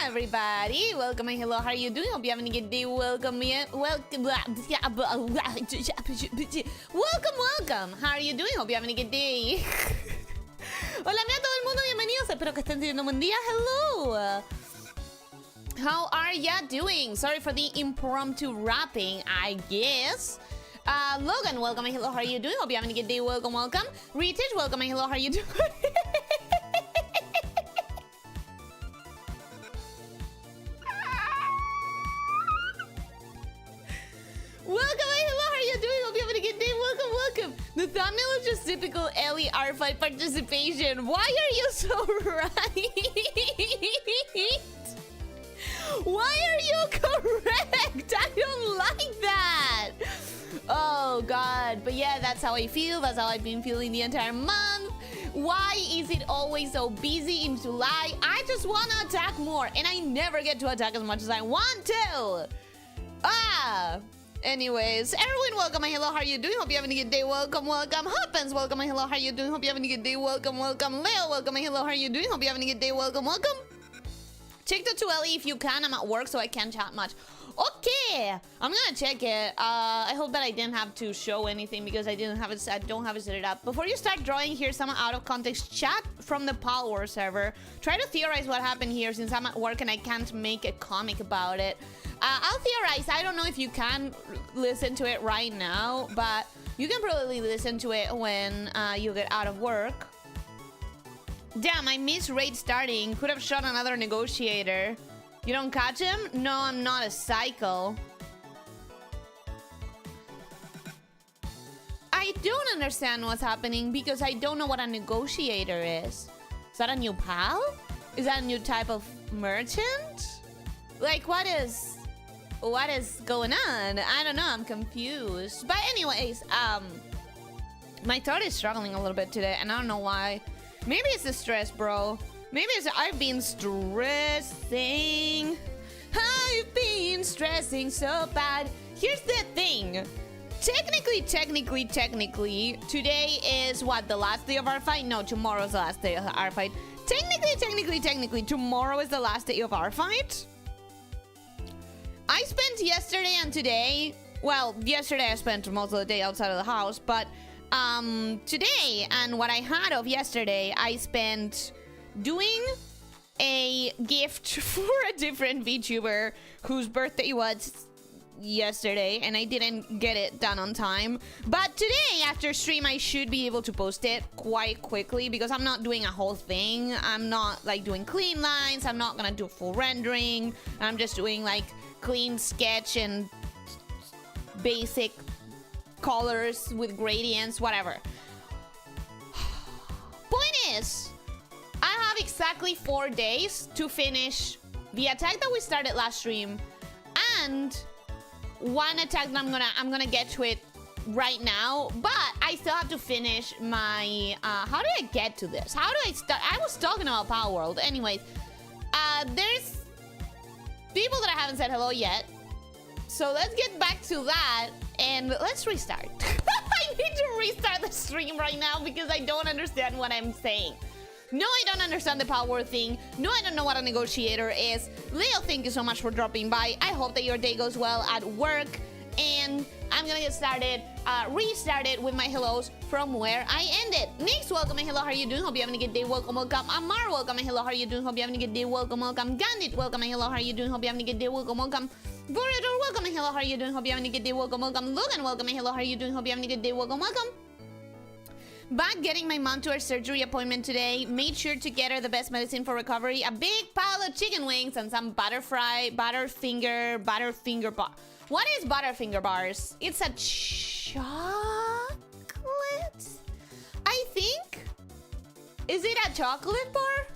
Everybody, welcome and hello. How are you doing? Hope you're having a good day. Welcome. Welcome. How are you doing? Hope you're having a good day. Hola a todo el mundo, bienvenidos. Espero que estén teniendo un buen día. Hello. How are ya doing? Sorry for the impromptu rapping, I guess. Logan, welcome and hello. How are you doing? Hope you're having a good day. Welcome. Retouch, welcome and hello. How are you doing? The thumbnail is just typical Ellie Artfight participation. Why are you so right? Why are you correct? I don't like that. Oh god. But yeah, that's how I feel. That's how I've been feeling the entire month. Why is it always so busy in July? I just want to attack more, and I never get to attack as much as I want to. Anyways, Erwin, welcome and hello. How are you doing? Hope you're having a good day. Welcome. Happens, welcome and hello. How are you doing? Hope you're having a good day. Welcome. Leo, welcome and hello. How are you doing? Hope you're having a good day. Welcome. Check the 2LE if you can. I'm at work, so I can't chat much. Okay, I'm gonna check it. I hope that I didn't have to show anything because I don't have it set up. Before you start drawing, here's some out of context chat from the Power server. Try to theorize what happened here since I'm at work and I can't make a comic about it. I'll theorize. I don't know if you can listen to it right now, but you can probably listen to it when you get out of work. Damn, I missed raid starting. Could have shot another negotiator. You don't catch him? No, I'm not a psycho. I don't understand what's happening because I don't know what a negotiator is. Is that a new pal? Is that a new type of merchant? Like, what is going on? I don't know, I'm confused. But anyways, my throat is struggling a little bit today and I don't know why. Maybe it's the stress, bro. Maybe it's I've been stressing. I've been stressing so bad. Here's the thing. Technically, today is what, the last day of our fight? No, tomorrow's the last day of our fight. Technically, tomorrow is the last day of our fight. I spent yesterday and today, well, yesterday I spent most of the day outside of the house, but today and what I had of yesterday, I spent doing a gift for a different VTuber whose birthday was yesterday and I didn't get it done on time. But today, after stream, I should be able to post it quite quickly because I'm not doing a whole thing. I'm not like doing clean lines. I'm not gonna do full rendering. I'm just doing like clean sketch and basic colors with gradients, whatever. Point is, I have exactly 4 days to finish the attack that we started last stream and one attack that I'm gonna get to it right now, but I still have to finish my how do I get to this? How do I start? I was talking about Power World. Anyways, there's people that I haven't said hello yet, so let's get back to that and let's restart. I need to restart the stream right now because I don't understand what I'm saying. No, I don't understand the power thing. No, I don't know what a negotiator is. Leo, thank you so much for dropping by. I hope that your day goes well at work. And I'm gonna get started, restarted with my hellos from where I ended. Nix, welcome and hello, how are you doing? Hope you're having a good day. Welcome. Amar, welcome and hello, how are you doing? Hope you're having a good day. Welcome. Gandit, welcome and hello, how are you doing? Hope you're having a good day. Welcome. Vorador, welcome and hello, how are you doing? Hope you're having a good day. Welcome. Logan, welcome and hello, how are you doing? Hope you're having a good day. Welcome. Back getting my mom to her surgery appointment today. Made sure to get her the best medicine for recovery. A big pile of chicken wings and some butterfinger bar. What is butterfinger bars? It's a chocolate? I think? Is it a chocolate bar?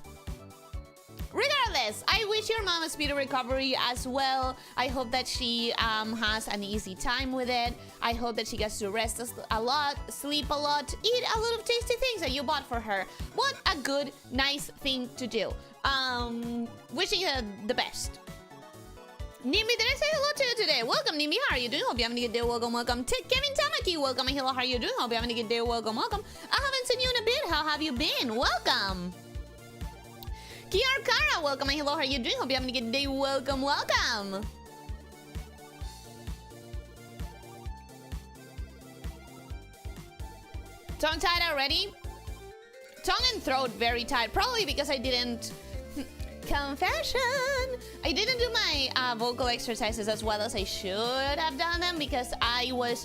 Regardless, I wish your mom a speedy recovery as well. I hope that she has an easy time with it. I hope that she gets to rest a lot, sleep a lot, eat a lot of tasty things that you bought for her. What a good, nice thing to do. Wishing her the best. Nimby, did I say hello to you today? Welcome, Nimby. How are you doing? Hope you're having a good day. Welcome, welcome. Kevin Tamaki, welcome. Hello, how are you doing? Hope you're having a good day. Welcome, welcome. I haven't seen you in a bit. How have you been? Welcome. Kiar Kara, welcome. Hello, how are you doing? Hope you're having a good day. Welcome, welcome. Tongue tied already? Tongue and throat very tight. Probably because I didn't... Confession! I didn't do my vocal exercises as well as I should have done them because I was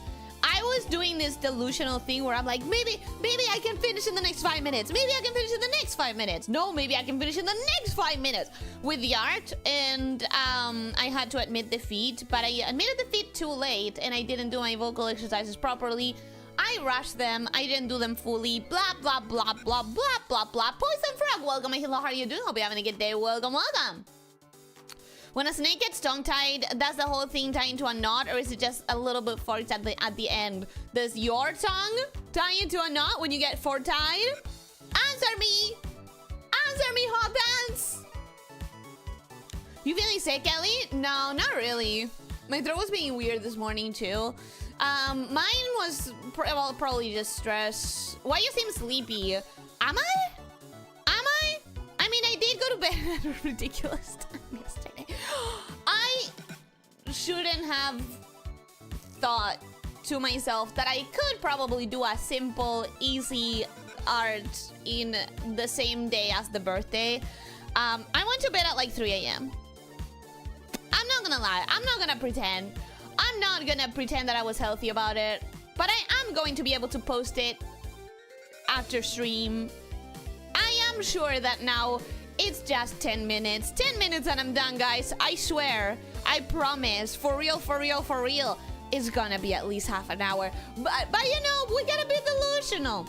doing this delusional thing where I'm like, maybe I can finish in the next 5 minutes. Maybe I can finish in the next 5 minutes. No, maybe I can finish in the next 5 minutes with the art. And I had to admit defeat, but I admitted defeat too late and I didn't do my vocal exercises properly. I rushed them. I didn't do them fully. Blah, blah, blah, blah, blah, blah, blah. Poison Frog, welcome. Hello, how are you doing? Hope you're having a good day. Welcome, welcome. When a snake gets tongue-tied, does the whole thing tie into a knot, or is it just a little bit forked at the end? Does your tongue tie into a knot when you get fork-tied? Answer me! Answer me, hot pants! You feeling sick, Ellie? No, not really. My throat was being weird this morning, too. Mine was probably just stress. Why you seem sleepy? Am I? Am I? I mean, I did go to bed at a ridiculous time yesterday. I shouldn't have thought to myself that I could probably do a simple, easy art in the same day as the birthday. I went to bed at like 3 a.m. I'm not gonna lie. I'm not gonna pretend. I'm not gonna pretend that I was healthy about it, but I am going to be able to post it after stream. I am sure that now it's just 10 minutes. 10 minutes and I'm done, guys. I swear. I promise. For real, for real, for real. It's gonna be at least half an hour. But you know, we gotta be delusional.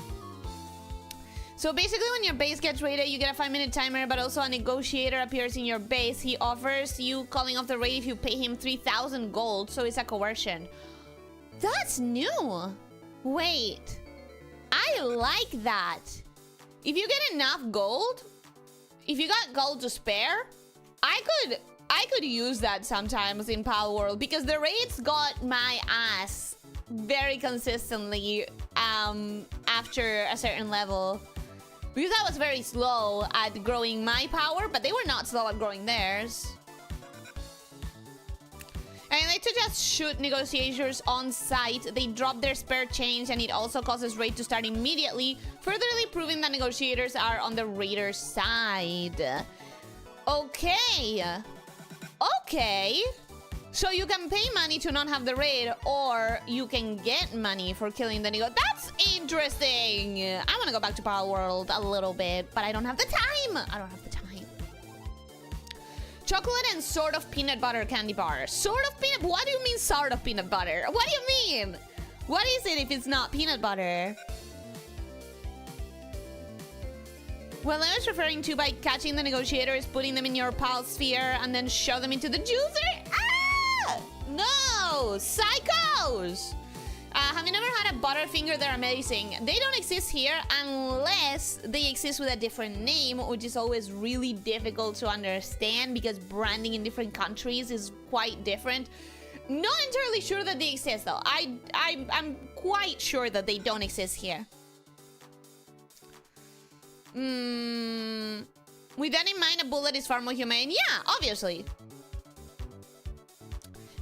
So basically when your base gets raided, you get a 5-minute timer, but also a negotiator appears in your base. He offers you calling off the raid if you pay him 3,000 gold, so it's a coercion. That's new. Wait. I like that. If you get enough gold, if you got gold to spare, I could use that sometimes in Pal World because the raids got my ass very consistently after a certain level. Because I was very slow at growing my power, but they were not slow at growing theirs. And I like to just shoot negotiators on sight. They drop their spare change, and it also causes raid to start immediately, furtherly proving that negotiators are on the raider's side. Okay. Okay. So you can pay money to not have the raid, or you can get money for killing the nego. That's interesting. I want to go back to Power World a little bit, but I don't have the time. I don't have the time. Chocolate and sort of peanut butter candy bar. Sort of peanut... What do you mean sort of peanut butter? What do you mean? What is it if it's not peanut butter? Well, I was referring to by catching the negotiators, putting them in your pal sphere, and then shove them into the juicer. Ah! No! Psychos! Have you never had a Butterfinger? They're amazing. They don't exist here unless they exist with a different name, which is always really difficult to understand because branding in different countries is quite different. Not entirely sure that they exist, though. I'm quite sure that they don't exist here. With that in mind, a bullet is far more humane. Yeah, obviously.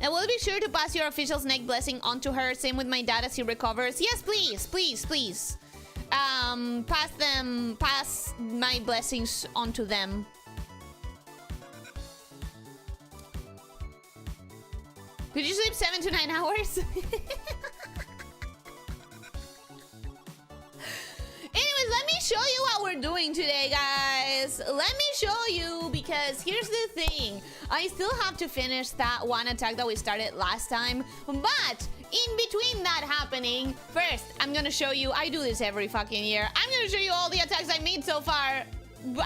I will be sure to pass your official snake blessing onto her. Same with my dad as he recovers. Yes, please, please, please. Pass my blessings onto them. Could you sleep 7 to 9 hours? Anyways, let me show you what we're doing today, guys. Let me show you, because here's the thing. I still have to finish that one attack that we started last time. But in between that happening, first, I'm gonna show you, I do this every fucking year. I'm gonna show you all the attacks I made so far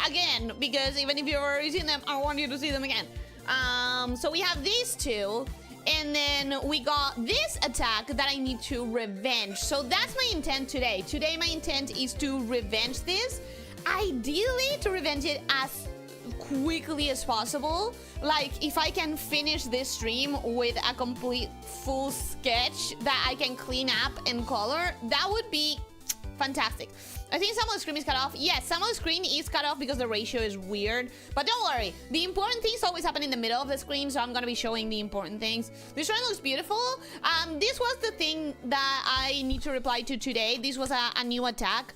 again, because even if you've already seen them, I want you to see them again. So we have these two. And then we got this attack that I need to revenge. So that's my intent today. Today my intent is to revenge this. Ideally to revenge it as quickly as possible. Like, if I can finish this stream with a complete full sketch that I can clean up and color, that would be fantastic. I think some of the screen is cut off. Yes, some of the screen is cut off because the ratio is weird. But don't worry, the important things always happen in the middle of the screen, so I'm gonna be showing the important things. This one looks beautiful. This was the thing that I need to reply to today. This was a new attack.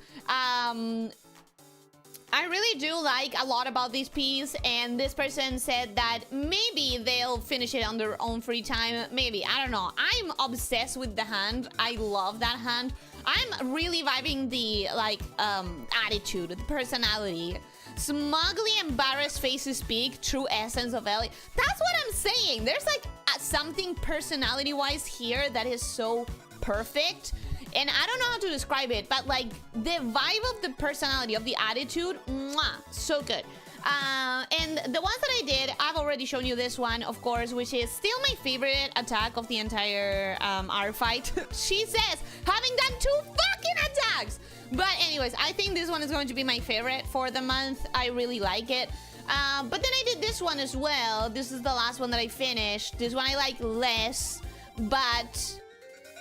I really do like a lot about this piece, and this person said that maybe they'll finish it on their own free time. Maybe, I don't know. I'm obsessed with the hand. I love that hand. I'm really vibing the, like, attitude, the personality. Smugly embarrassed faces speak, true essence of Ellie. That's what I'm saying. There's, like, something personality-wise here that is so perfect. And I don't know how to describe it, but, like, the vibe of the personality, of the attitude, mwah, so good. And the ones that I did, I've already shown you this one, of course, which is still my favorite attack of the entire Artfight. She says, having done 2 fucking attacks! But anyways, I think this one is going to be my favorite for the month. I really like it. But then I did this one as well. This is the last one that I finished. This one I like less, but,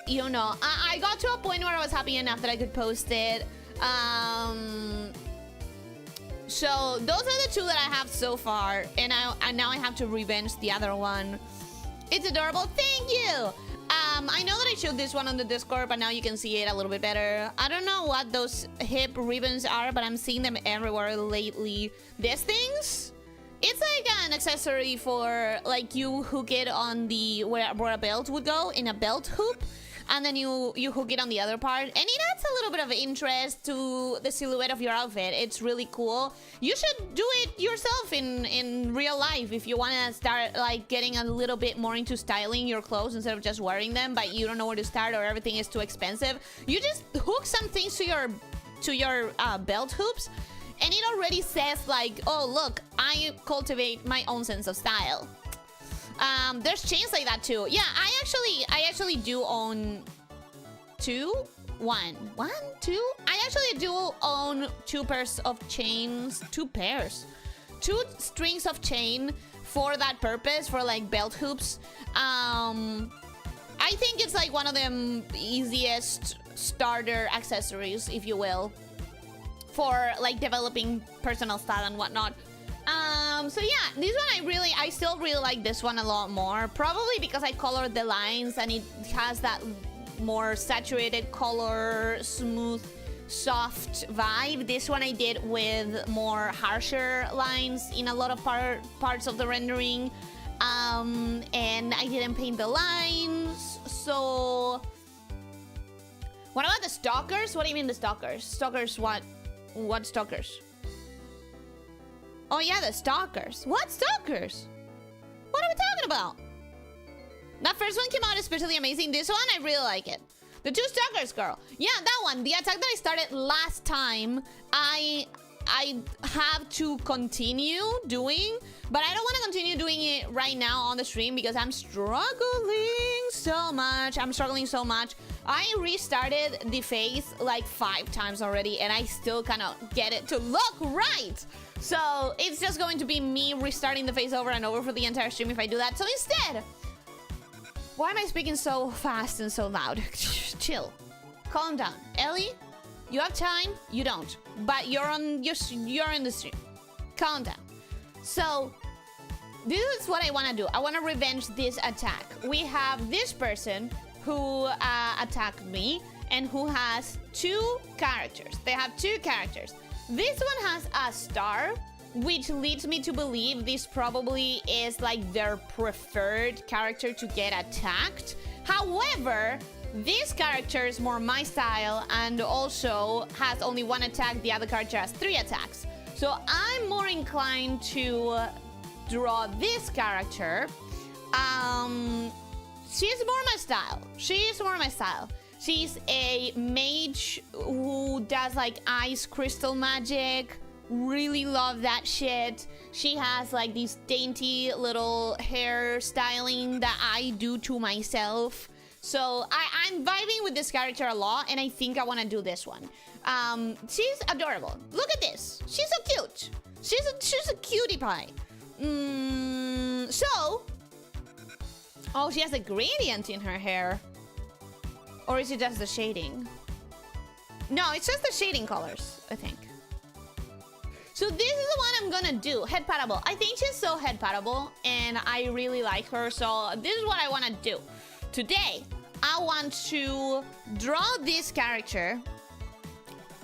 you know, I got to a point where I was happy enough that I could post it. So those are the 2 that I have so far, and now I have to revenge the other one. It's adorable. Thank you. I know that I showed this one on the Discord, but now you can see it a little bit better. I don't know what those hip ribbons are, but I'm seeing them everywhere lately. These things, it's like an accessory for, like, you hook it on the where a belt would go, in a belt hoop. And then you hook it on the other part, and it adds a little bit of interest to the silhouette of your outfit. It's really cool. You should do it yourself in real life if you want to start, like, getting a little bit more into styling your clothes instead of just wearing them, but you don't know where to start or everything is too expensive. You just hook some things to your belt hoops, and it already says, like, oh, look, I cultivate my own sense of style. There's chains like that too. Yeah, I actually do own 2 I actually do own 2 pairs of chains, 2 strings of chain for that purpose, for, like, belt hoops. I think it's like one of the easiest starter accessories, if you will, for, like, developing personal style and whatnot. So yeah, this one I still really like this one a lot more. Probably because I colored the lines and it has that more saturated color, smooth, soft vibe. This one I did with more harsher lines in a lot of parts of the rendering. And I didn't paint the lines, so... What about the stalkers? What do you mean the stalkers? Stalkers what? What stalkers? Oh yeah, the stalkers. What stalkers? What are we talking about? That first one came out especially amazing. This one, I really like it. The 2 stalkers, girl. Yeah, that one. The attack that I started last time, I have to continue doing, but I don't want to continue doing it right now on the stream because I'm struggling so much. I restarted the face like 5 times already, and I still cannot get it to look right. So it's just going to be me restarting the face over and over for the entire stream if I do that. So instead, why am I speaking so fast and so loud? Chill. Calm down. Ellie, you have time? You don't. But you're in the stream. Calm down. So this is what I want to do. I want to revenge this attack. We have this person who attacked me and who has 2 characters. They have 2 characters. This one has a star, which leads me to believe this probably is like their preferred character to get attacked. However, this character is more my style and also has only 1 attack. The other character has 3 attacks. So I'm more inclined to draw this character. She's more my style. She's a mage who does, like, ice crystal magic. Really love that shit. She has, like, these dainty little hair styling that I do to myself. So I'm vibing with this character a lot, and I think I want to do this one. She's adorable. Look at this. She's so cute. She's a cutie pie. So... Oh, she has a gradient in her hair. Or is it just the shading? No, it's just the shading colors, I think. So this is the one I'm gonna do. Head patable. I think she's so head patable, and I really like her. So this is what I want to do. Today, I want to draw this character.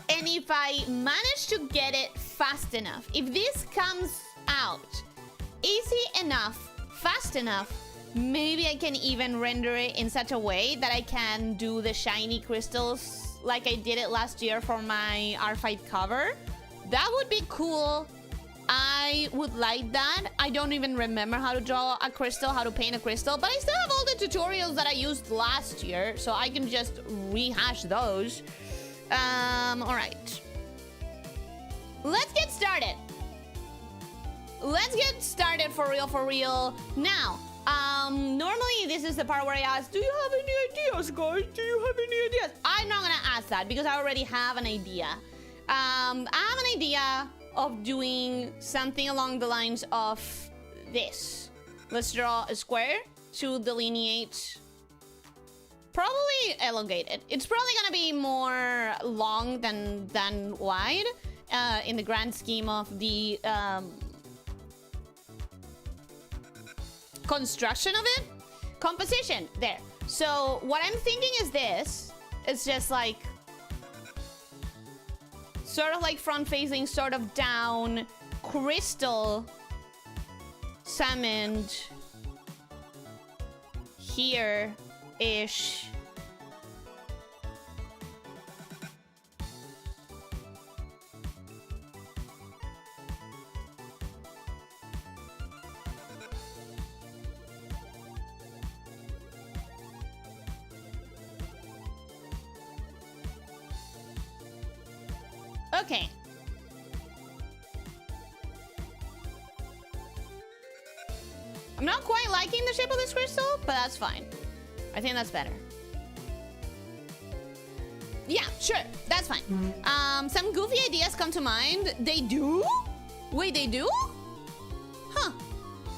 And if I manage to get it fast enough, if this comes out easy enough, fast enough, maybe I can even render it in such a way that I can do the shiny crystals like I did it last year for my Artfight cover. That would be cool. I would like that. I don't even remember how to draw a crystal, how to paint a crystal, but I still have all the tutorials that I used last year, so I can just rehash those. All right. Let's get started. Let's get started for real. Now, normally this is the part where I ask, do you have any ideas, guys? Do you have any ideas? I'm not gonna ask that because I already have an idea. I have an idea of doing something along the lines of this. Let's draw a square to delineate. Probably elongated. It's probably gonna be more long than wide in the grand scheme of the construction of it. Composition, there. So what I'm thinking is this. It's just like sort of like front facing, sort of down, crystal summoned here-ish. Okay. I'm not quite liking the shape of this crystal, but that's fine. I think that's better. Yeah, sure. That's fine. Some goofy ideas come to mind. They do? Wait, they do? Huh.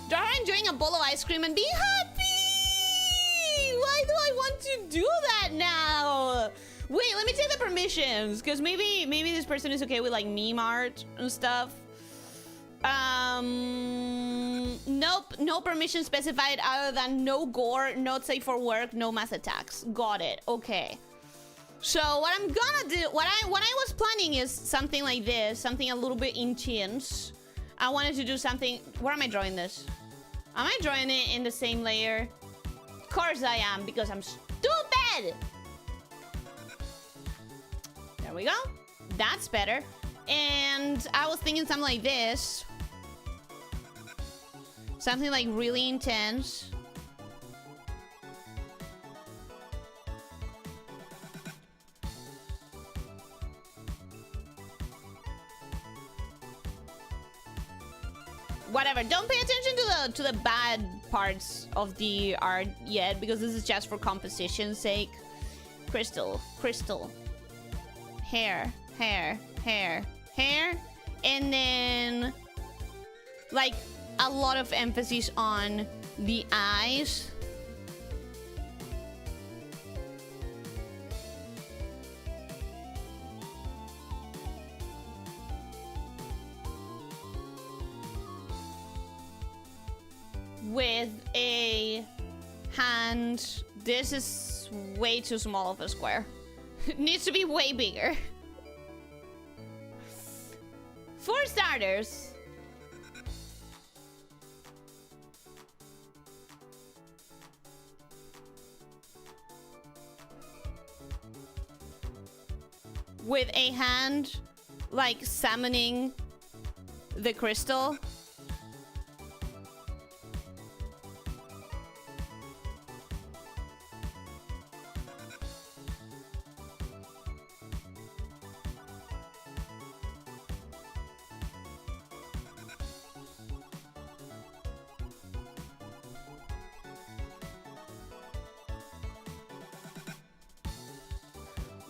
Dara enjoying a bowl of ice cream and being happy! Why do I want to do that now? Wait, let me take the permissions, because maybe this person is okay with like meme art and stuff. Nope, no permission specified other than no gore, not safe for work, no mass attacks. Got it. Okay. So what I'm gonna do, what I was planning is something like this, something a little bit intense. I wanted to do something. Where am I drawing this? Am I drawing it in the same layer? Of course I am, because I'm stupid. There we go. That's better. And I was thinking something like this. Something like really intense. Whatever. Don't pay attention to the bad parts of the art yet, because this is just for composition's sake. Crystal, crystal. Hair, hair, hair, hair, and then like a lot of emphasis on the eyes. With a hand. This is way too small of a square. It needs to be way bigger. For starters, with a hand like summoning the crystal.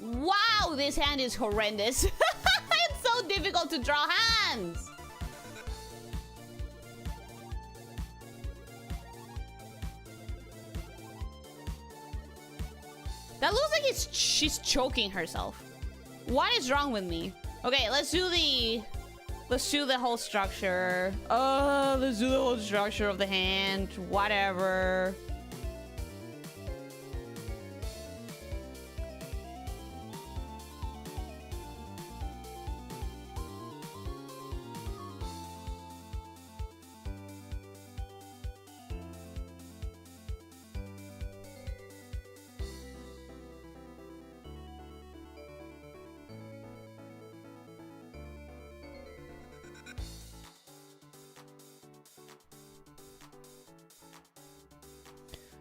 Wow, this hand is horrendous. It's so difficult to draw hands. That looks like she's choking herself. What is wrong with me? Okay, let's do the whole structure. Let's do the whole structure of the hand. Whatever.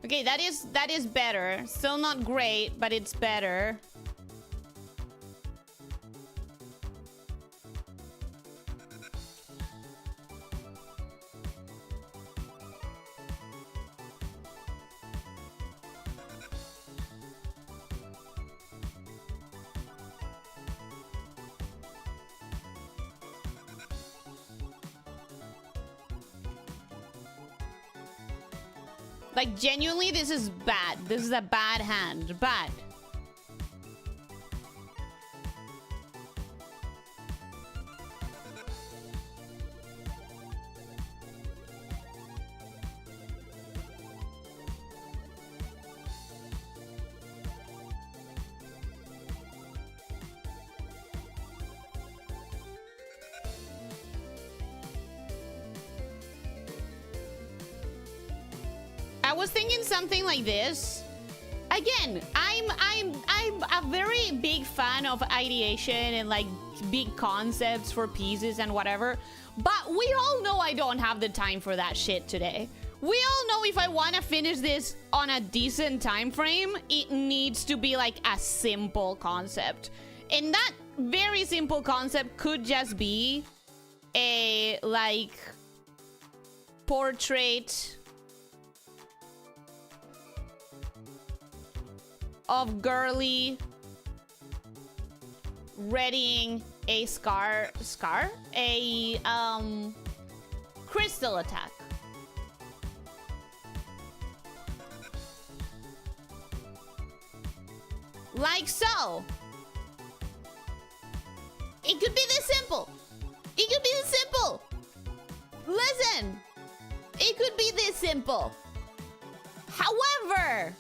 Okay, that is better. Still not great, but it's better. Like, genuinely, this is bad. This is a bad hand. Bad. I was thinking something like this. Again, I'm a very big fan of ideation and like big concepts for pieces and whatever. But we all know I don't have the time for that shit today. We all know if I want to finish this on a decent time frame, it needs to be like a simple concept. And that very simple concept could just be a like portrait of girly readying a crystal attack. Like so. It could be this simple. It could be this simple. Listen. It could be this simple. However,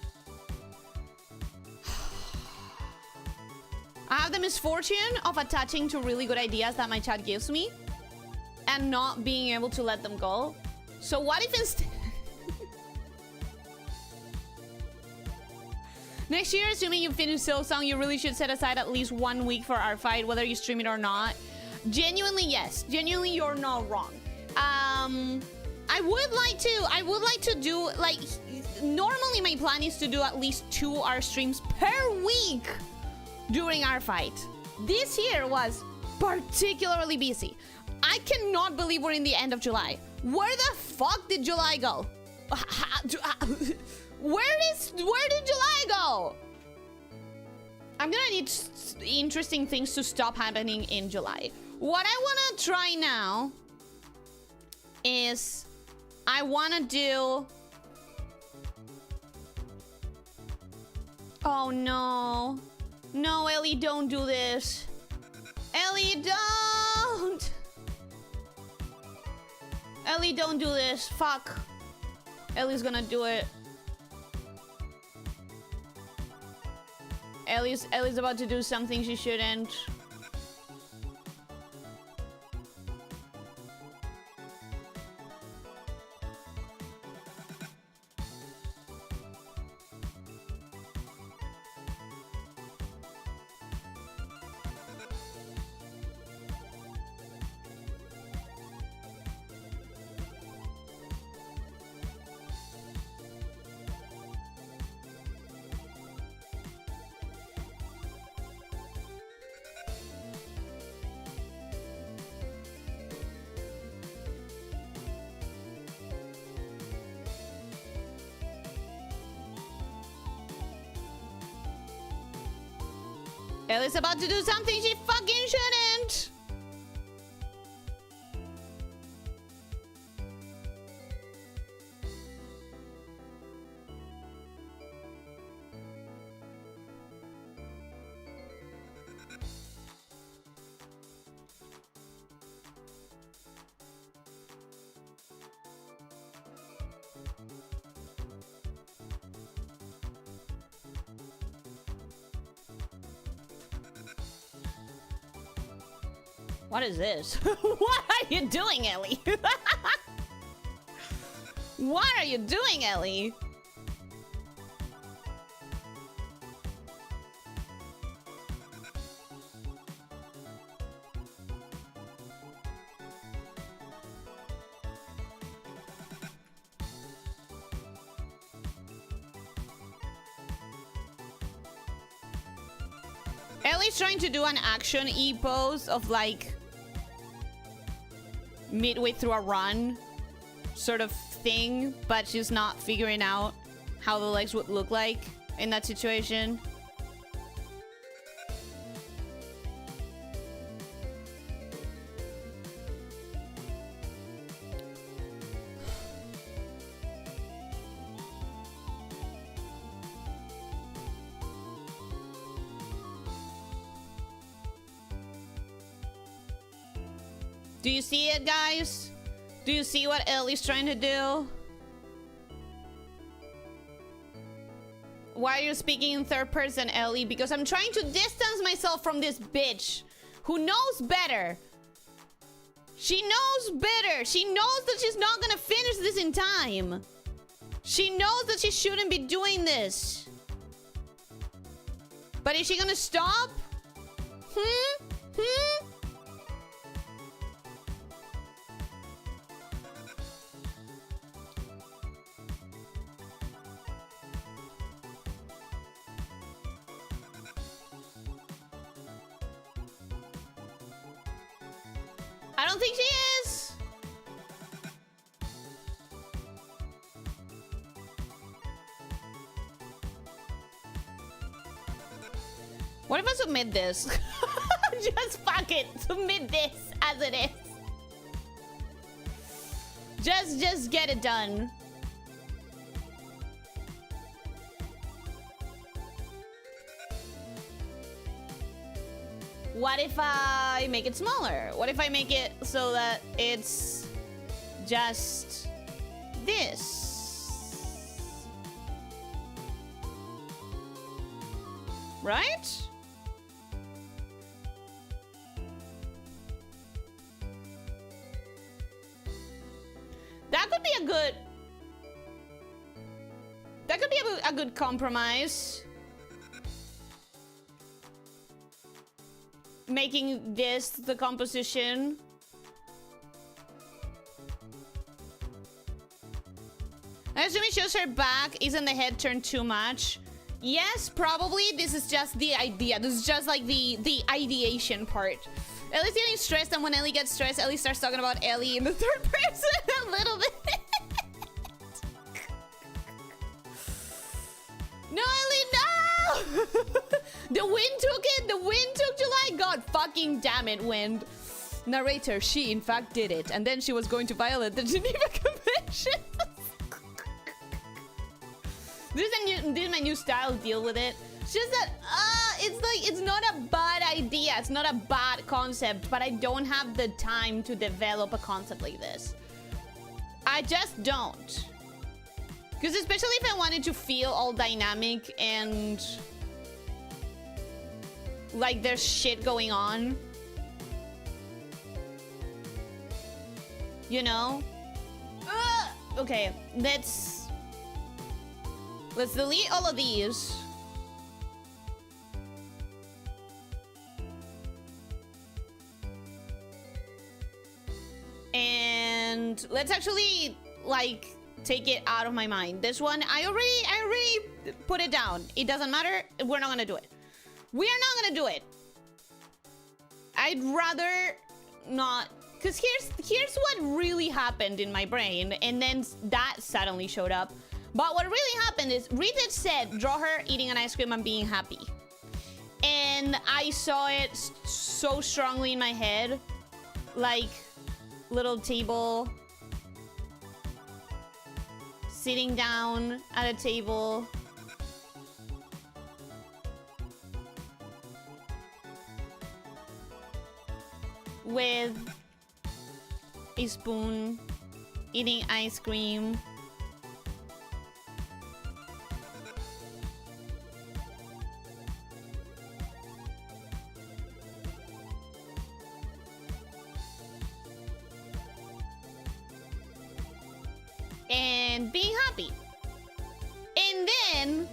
I have the misfortune of attaching to really good ideas that my chat gives me and not being able to let them go. So what if instead... Next year, assuming you finish Silksong, you really should set aside at least 1 week for Artfight, whether you stream it or not. Genuinely, yes. Genuinely, you're not wrong. I would like to do, like, normally my plan is to do at least 2 art streams per week during our fight. This year was particularly busy. I cannot believe we're in the end of July. Where the fuck did July go? Where did July go? I'm gonna need interesting things to stop happening in July. What I wanna try now is I wanna do... Oh no. No, Ellie, don't do this. Ellie, don't! Ellie, don't do this. Fuck. Ellie's gonna do it. Ellie's about to do something she shouldn't. Ellie's about to do something she fucking shouldn't. What is this? What are you doing, Ellie? What are you doing, Ellie? Ellie's trying to do an action E-pose of like midway through a run sort of thing, but she's not figuring out how the legs would look like in that situation. Do you see it, guys? Do you see what Ellie's trying to do? Why are you speaking in third person, Ellie? Because I'm trying to distance myself from this bitch who knows better. She knows better. She knows that she's not gonna finish this in time. She knows that she shouldn't be doing this. But is she gonna stop? I don't think she is. What if I submit this? Just fuck it. Submit this as it is. Just get it done. What if I make it smaller? What if I make it so that it's just this? Right? That could be a good... That could be a good compromise. Making this the composition. I assume it shows her back. Isn't the head turned too much? Yes, probably. This is just the idea. This is just like the ideation part. Ellie's getting stressed, and when Ellie gets stressed, Ellie starts talking about Ellie in the third person a little bit. No, Ellie, no! The wind took it. The wind took July. God fucking damn it, wind. Narrator, she in fact did it, and then she was going to violate the Geneva Convention. This is my new style. Deal with it. It's just that it's like it's not a bad idea. It's not a bad concept, but I don't have the time to develop a concept like this. I just don't. Because especially if I wanted to feel all dynamic and like there's shit going on, you know? Okay, let's delete all of these. And let's actually like take it out of my mind. This one, I already put it down. It doesn't matter. We're not gonna do it. We are not gonna do it. I'd rather not, because here's what really happened in my brain, and then that suddenly showed up. But what really happened is Rita said, draw her eating an ice cream and being happy. And I saw it so strongly in my head, like little table, sitting down at a table, with a spoon, eating ice cream. and being happy. And then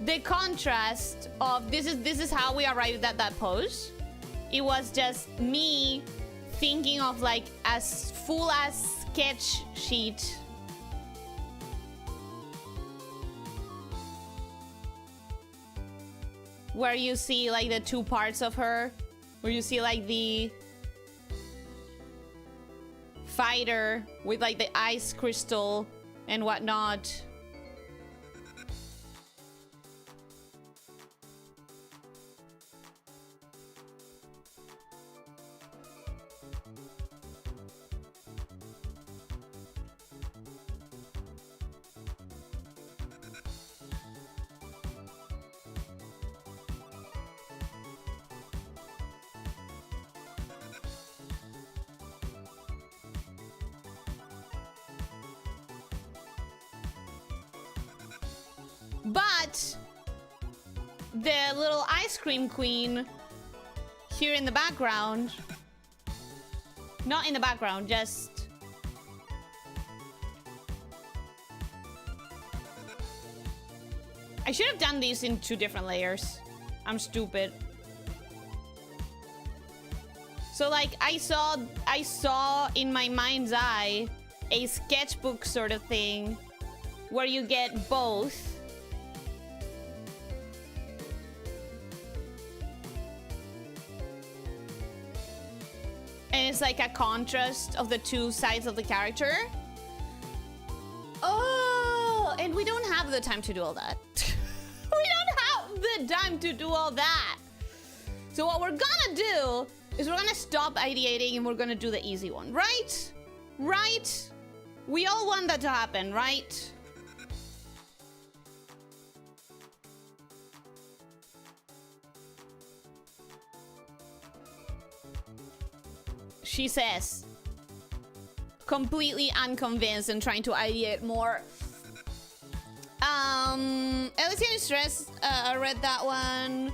the contrast of this is how we arrived at that pose. It was just me thinking of like as full as sketch sheet. Where you see like the two parts of her. Where you see like the fighter with like the ice crystal and whatnot. But the little ice cream queen here in the background, not in the background, just I should have done these in 2 different layers. I'm stupid. So like I saw in my mind's eye a sketchbook sort of thing where you get both. And it's like a contrast of the 2 sides of the character. Oh, and we don't have the time to do all that. We don't have the time to do all that. So what we're gonna do is we're gonna stop ideating and we're gonna do the easy one, right? Right? We all want that to happen, right? She says, completely unconvinced and trying to ideate more. Elyssia in Stress, I read that one.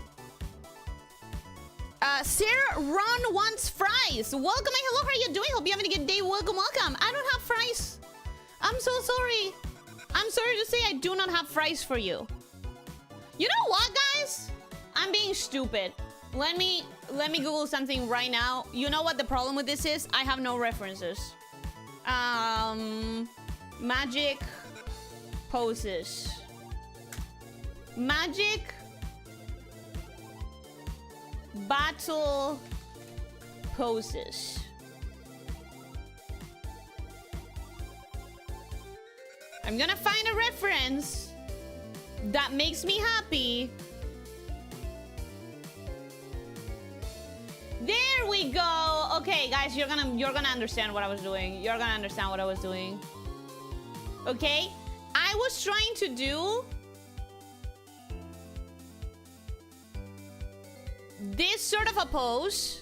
Sarah Ron wants fries. Welcome and hello, how are you doing? Hope you're having a good day. Welcome, welcome. I don't have fries. I'm so sorry. I'm sorry to say I do not have fries for you. You know what, guys? I'm being stupid. Let me Google something right now. You know what the problem with this is? I have no references. Magic poses. Magic battle poses. I'm gonna find a reference that makes me happy. There we go. Okay, guys, you're gonna understand what I was doing. You're gonna understand what I was doing. Okay? I was trying to do this sort of a pose.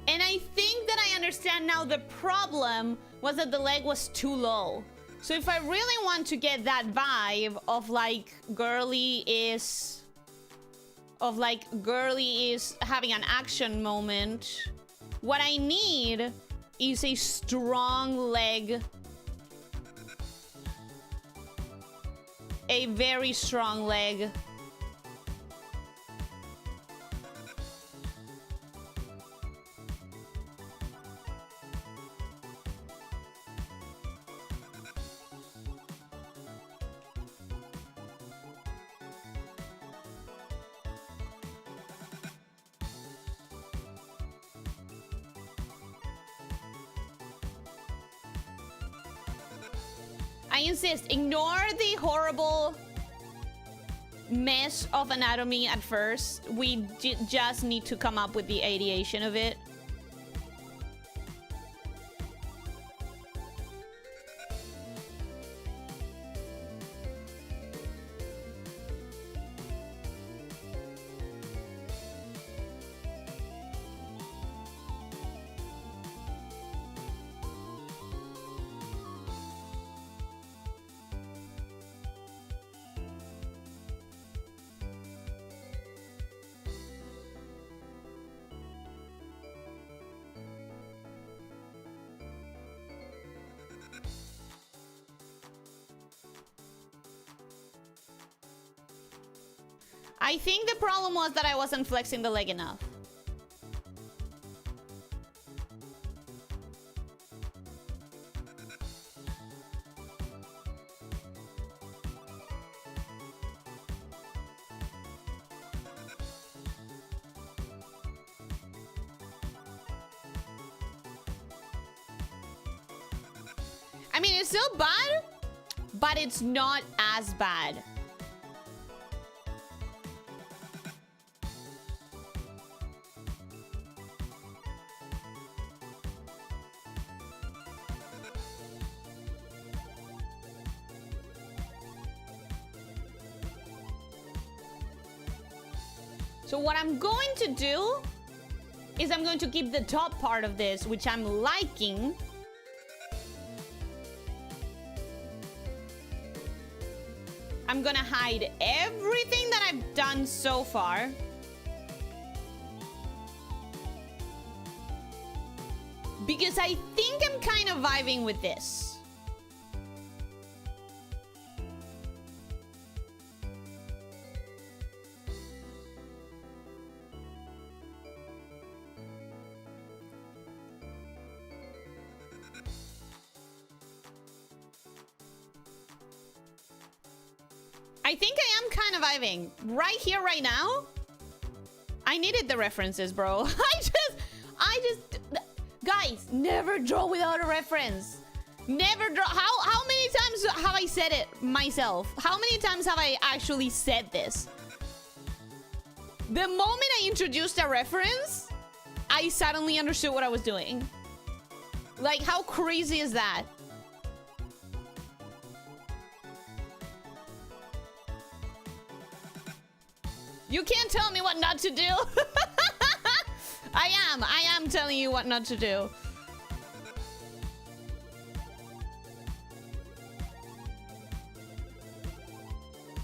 And I think that I understand now the problem was that the leg was too low. So if I really want to get that vibe of like girly is having an action moment, what I need is a strong leg. A very strong leg. I insist, ignore the horrible mess of anatomy at first. We just need to come up with the ideation of it. I think the problem was that I wasn't flexing the leg enough. I mean, it's still bad, but it's not as bad. So what I'm going to do is I'm going to keep the top part of this, which I'm liking. I'm gonna hide everything that I've done so far. Because I think I'm kind of vibing with this. I think I am kind of vibing. Right here, right now. I needed the references, bro. I just... Guys, never draw without a reference. Never draw... How many times have I said it myself? How many times have I actually said this? The moment I introduced a reference, I suddenly understood what I was doing. Like, how crazy is that? You can't tell me what not to do. I am telling you what not to do.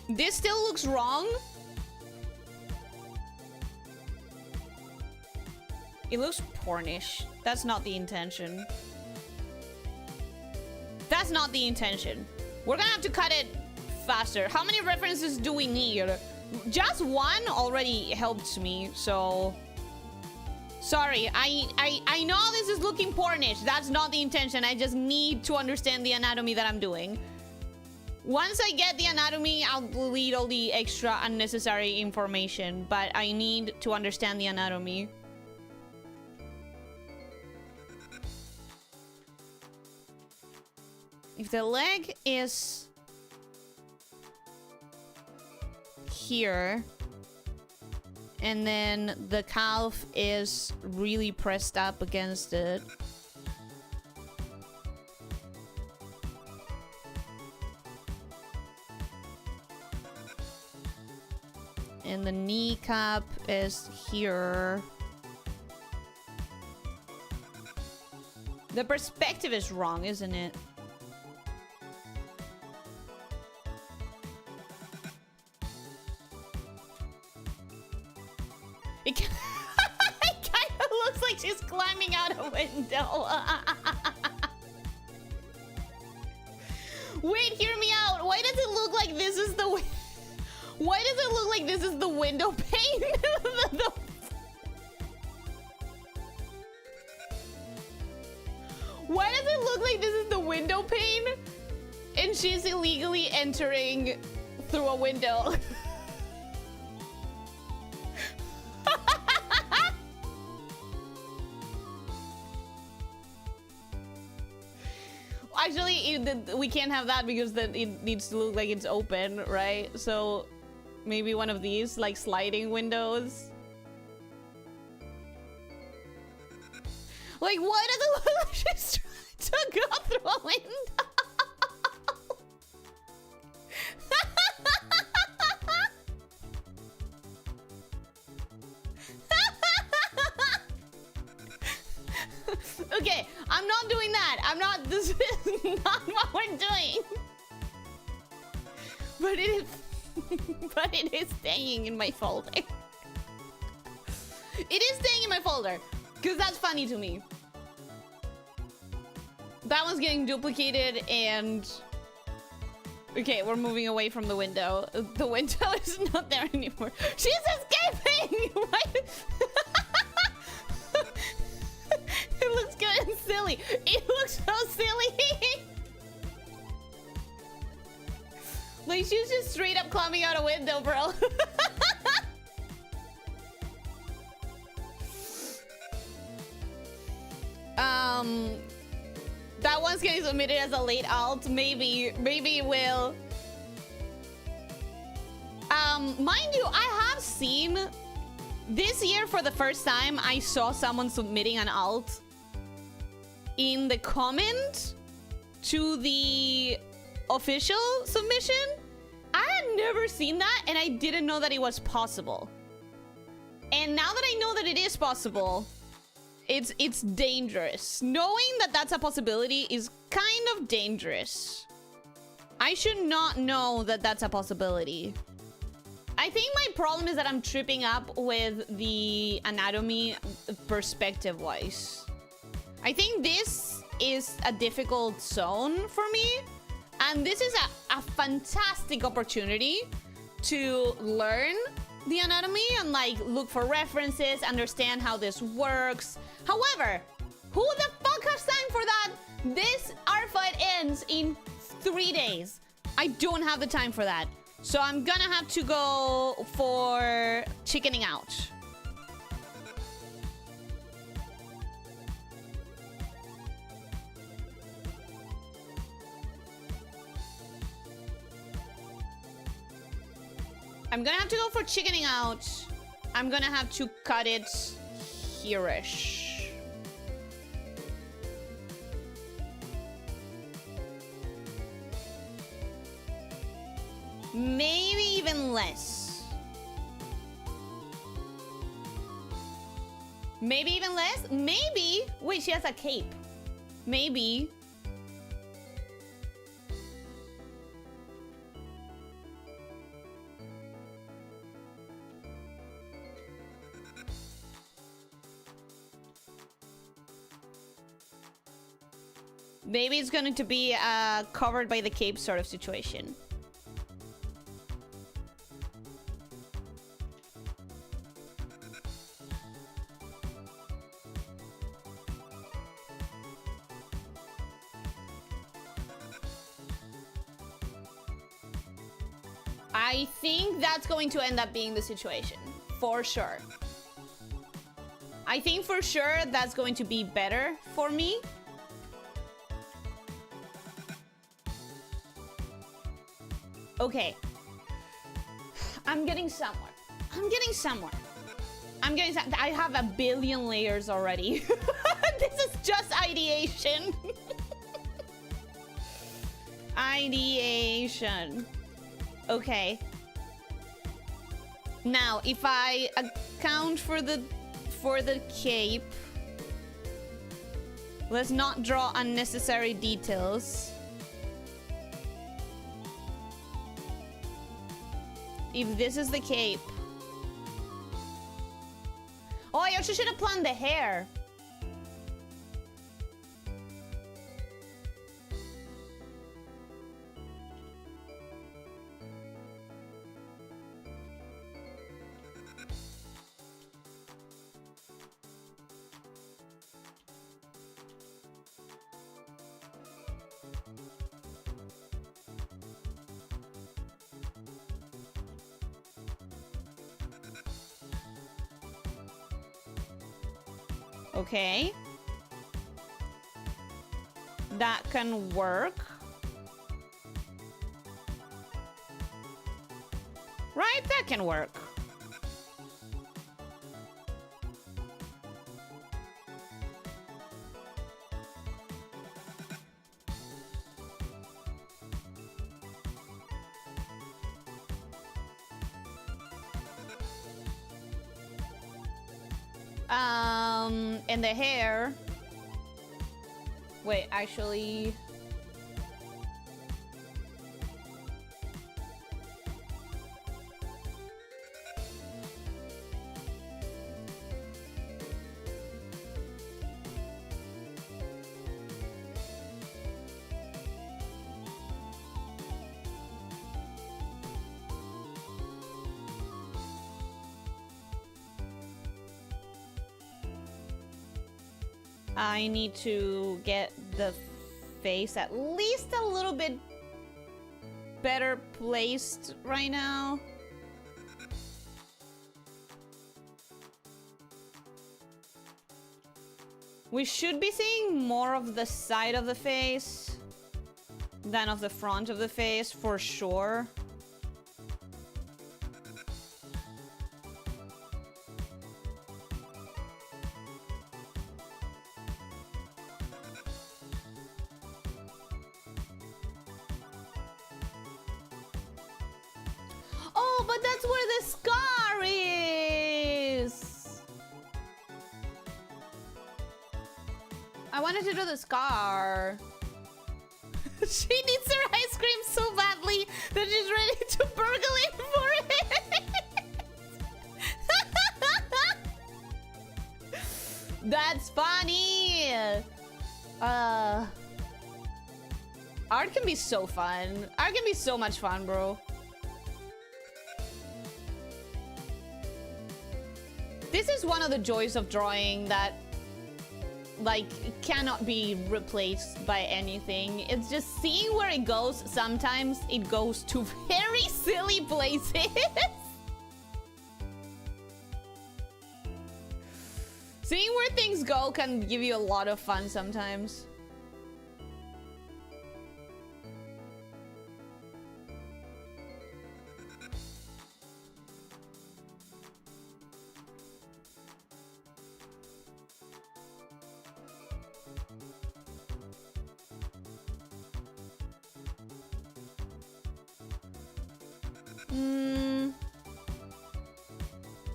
This still looks wrong. It looks pornish. That's not the intention. That's not the intention. We're gonna have to cut it faster. How many references do we need? Just one already helped me, so... Sorry, I know this is looking pornish. That's not the intention. I just need to understand the anatomy that I'm doing. Once I get the anatomy, I'll delete all the extra unnecessary information. But I need to understand the anatomy. If the leg is... here, and then the calf is really pressed up against it, and the kneecap is here. The perspective is wrong, isn't it? It kind of looks like she's climbing out a window. Wait, hear me out. Why does it look like this is the... Why does it look like this is the window pane? Why does it look like this is the window pane? And she's illegally entering through a window. Actually, we can't have that because then it needs to look like it's open, right? So maybe one of these, like sliding windows. Like, why does it look like she's trying to go through a window? Okay, I'm not doing that. I'm not. This is not what we're doing. But it is. But it is staying in my folder. It is staying in my folder because that's funny to me. That one's getting duplicated, and Okay, we're moving away from the window. The window is not there anymore. She's escaping! Why? It looks good and silly. It looks so silly. Like, she's just straight up climbing out a window, bro. That one's getting submitted as a late alt. Maybe it will. Mind you, I have seen this year for the first time. I saw someone submitting an alt in the comment to the official submission. I had never seen that, and I didn't know that it was possible. And now that I know that it is possible, it's dangerous. Knowing that that's a possibility is kind of dangerous. I should not know that that's a possibility. I think my problem is that I'm tripping up with the anatomy perspective-wise. I think this is a difficult zone for me. And this is a fantastic opportunity to learn the anatomy and like look for references, understand how this works. However, who the fuck has time for that? This Artfight ends in 3 days. I don't have the time for that. So I'm gonna have to go for chickening out. I'm gonna have to go for chickening out. I'm gonna have to cut it here-ish. Maybe even less. Maybe even less? Maybe... Wait, she has a cape. Maybe... Maybe it's going to be a covered by the cape sort of situation. I think that's going to end up being the situation. For sure. I think for sure that's going to be better for me. Okay. I'm getting somewhere. I'm getting somewhere. I have a billion layers already. This is just ideation. Ideation. Okay. Now, if I account for the cape, let's not draw unnecessary details. If this is the cape. Oh, I also should have planned the hair. Okay. That can work. Right, that can work. And the hair. Wait, actually... I need to get the face at least a little bit better placed right now. We should be seeing more of the side of the face than of the front of the face, for sure. Oh, but that's where the scar is! I wanted to do the scar. She needs her ice cream so badly that she's ready to burgle in for it. That's funny. Art can be so fun. Art can be so much fun, bro. This is one of the joys of drawing that, like, cannot be replaced by anything. It's just seeing where it goes. Sometimes it goes to very silly places. Seeing where things go can give you a lot of fun sometimes.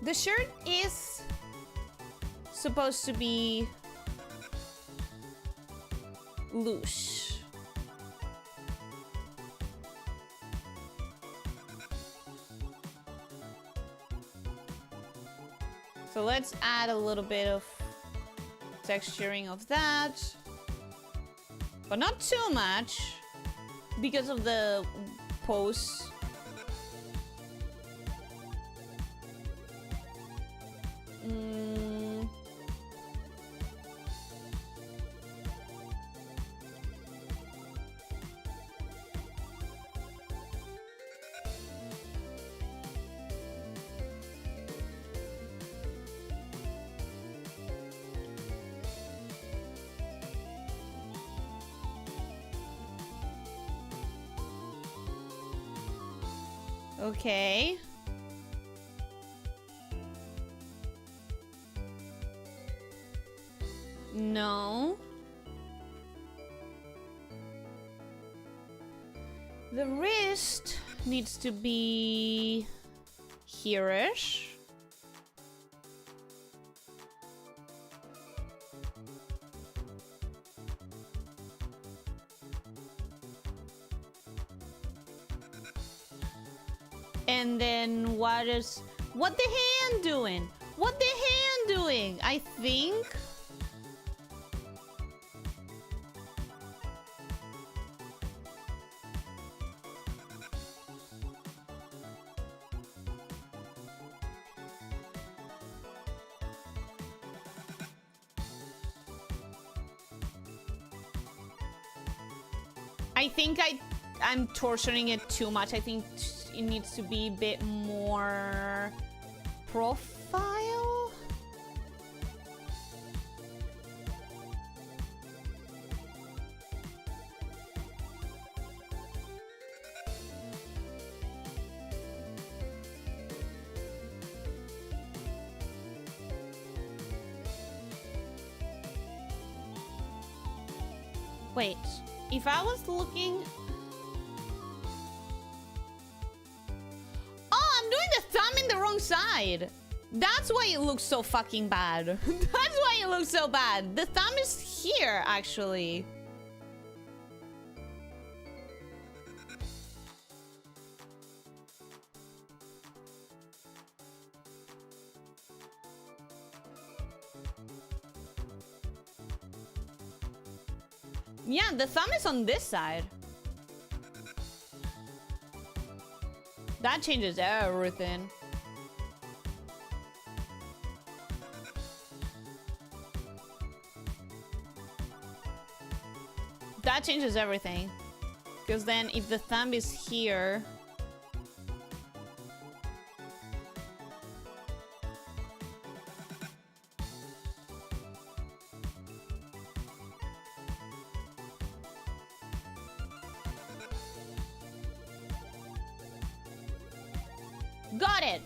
The shirt is supposed to be loose. So let's add a little bit of texturing of that, but not too much because of the pose. Okay. No. The wrist needs to be here-ish. And then what the hand doing? What the hand doing? I think. I think I'm torturing it too much. I think it needs to be a bit more profile. Wait, if I was looking... Oh, I'm doing the thumb in the wrong side. That's why it looks so fucking bad. That's why it looks so bad. The thumb is here, actually. Yeah, the thumb is on this side. That changes everything. That changes everything. Because then if the thumb is here... Got it!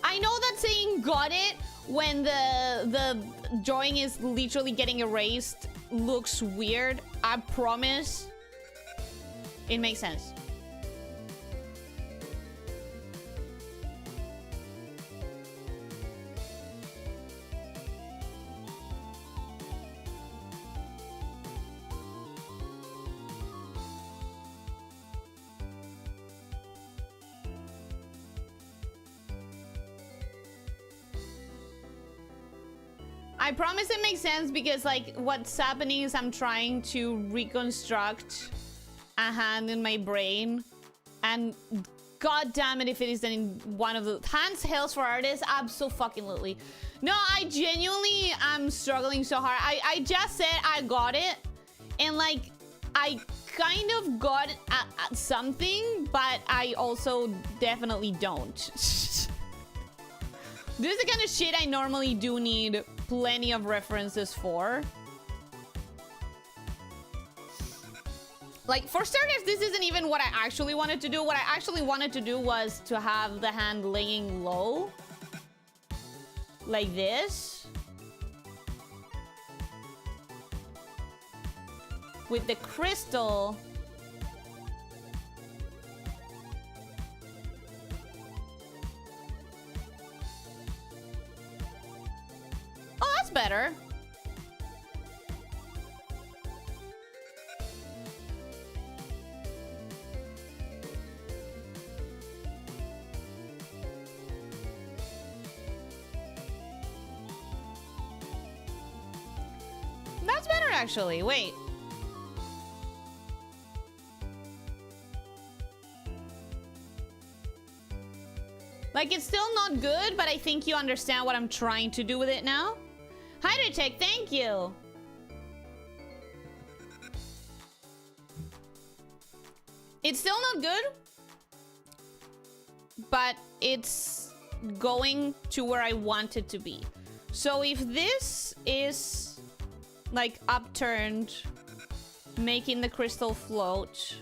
I know that saying got it when the drawing is literally getting erased looks weird. I promise it makes sense. I promise it makes sense because, like, what's happening is I'm trying to reconstruct a hand in my brain, and god damn it if it isn't in one of the hands hills for artists. Absolutely. No, I genuinely am struggling so hard. I just said I got it, and like I kind of got at something, but I also definitely don't. This is the kind of shit I normally do need plenty of references for. Like, for starters, this isn't even what I actually wanted to do. What I actually wanted to do was to have the hand laying low. Like this. With the crystal. Oh, that's better. That's better, actually. Wait. Like, it's still not good, but I think you understand what I'm trying to do with it now. Hydrotech, thank you. It's still not good, but it's going to where I want it to be. So if this is like upturned, making the crystal float.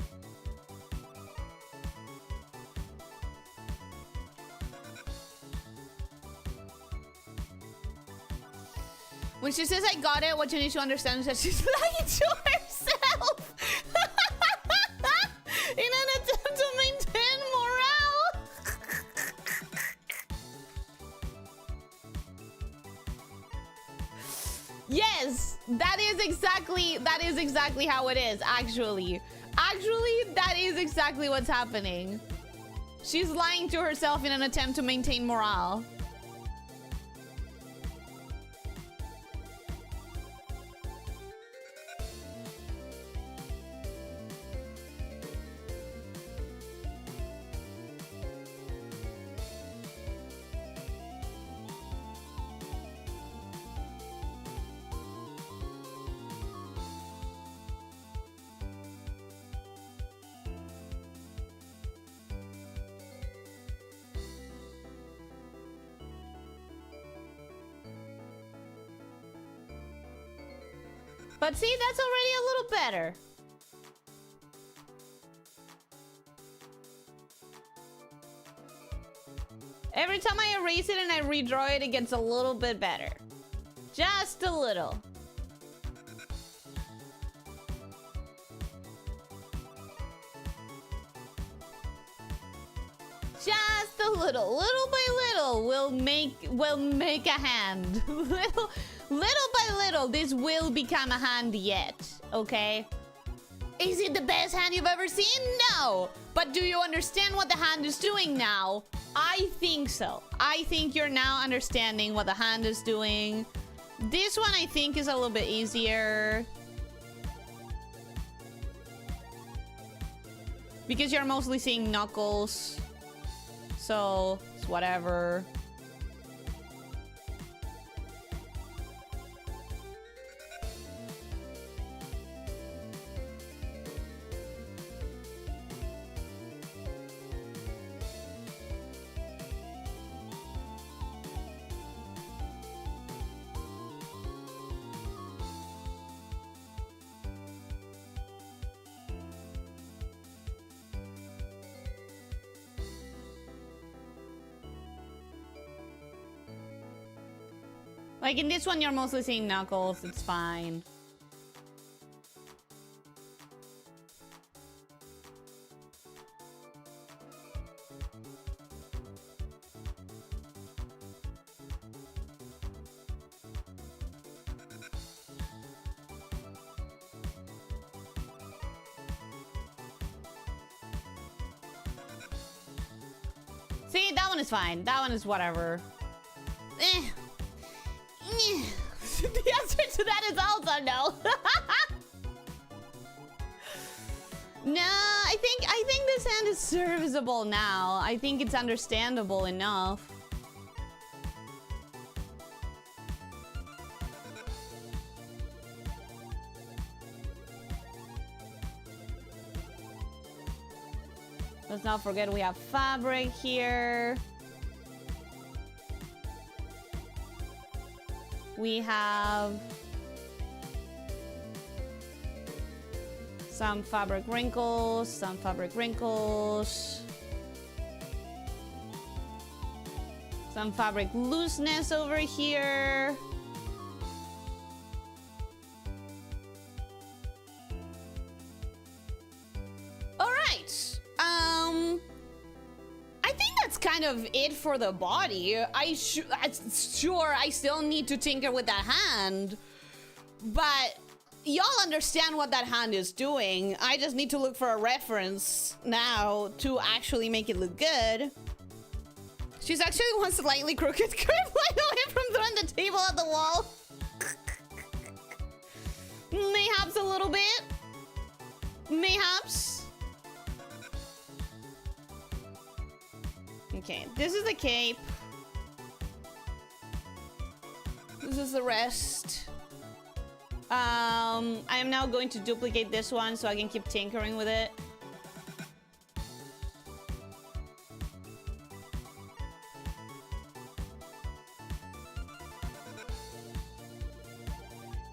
When she says I got it, what you need to understand is that she's lying to herself in an attempt to maintain morale. Yes, that is exactly how it is, actually. Actually, that is exactly what's happening. She's lying to herself in an attempt to maintain morale. But see, that's already a little better. Every time I erase it and I redraw it, it gets a little bit better. Just a little. Just a little. Little by little, we'll make a hand. Little by little, this will become a hand yet, okay? Is it the best hand you've ever seen? No! But do you understand what the hand is doing now? I think so. I think you're now understanding what the hand is doing. This one, I think, is a little bit easier. Because you're mostly seeing knuckles. So, it's whatever. Like in this one, you're mostly seeing knuckles. It's fine. See, that one is fine. That one is whatever. Eh. The answer to that is also no. No, I think this hand is serviceable now. I think it's understandable enough. Let's not forget we have fabric here. We have some fabric wrinkles, some fabric wrinkles, some fabric looseness over here. All right. I think that's kind of it for the body. Sure, I still need to tinker with that hand, but y'all understand what that hand is doing. I just need to look for a reference now to actually make it look good. She's actually one slightly crooked curve line away from throwing the table at the wall. Mayhaps a little bit. Mayhaps. Okay, this is the cape. This is the rest. I am now going to duplicate this one so I can keep tinkering with it.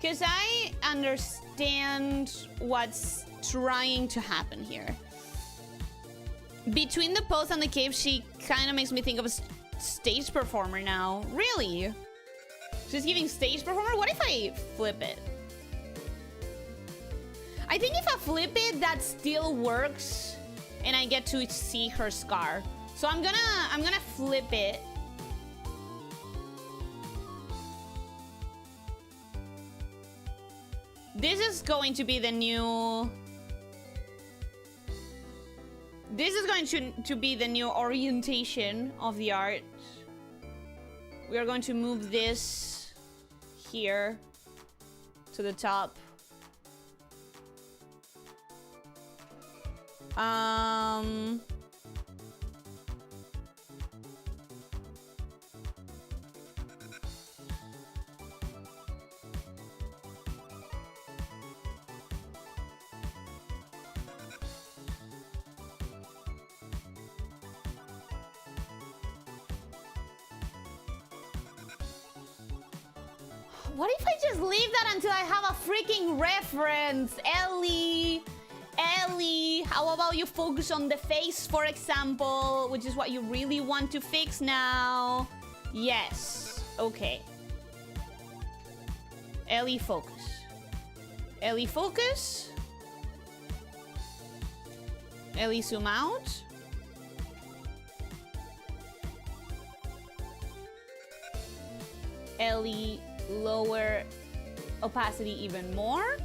Because I understand what's trying to happen here. Between the pose and the cape, she kind of makes me think of a stage performer now. Really? She's giving stage performer? What if I flip it? I think if I flip it, that still works, and I get to see her scar. So I'm gonna flip it. This is going to be the new. This is going to be the new orientation of the art. We are going to move this here to the top. What if I just leave that until I have a freaking reference? Ellie, how about you focus on the face, for example, which is what you really want to fix now? Yes, okay. Ellie, focus. Ellie, focus. Ellie, zoom out. Ellie, lower opacity even more.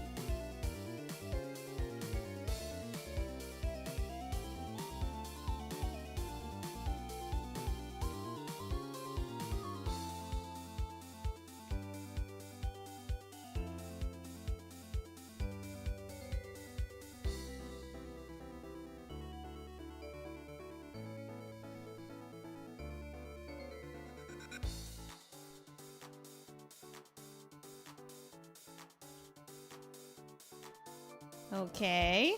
Okay.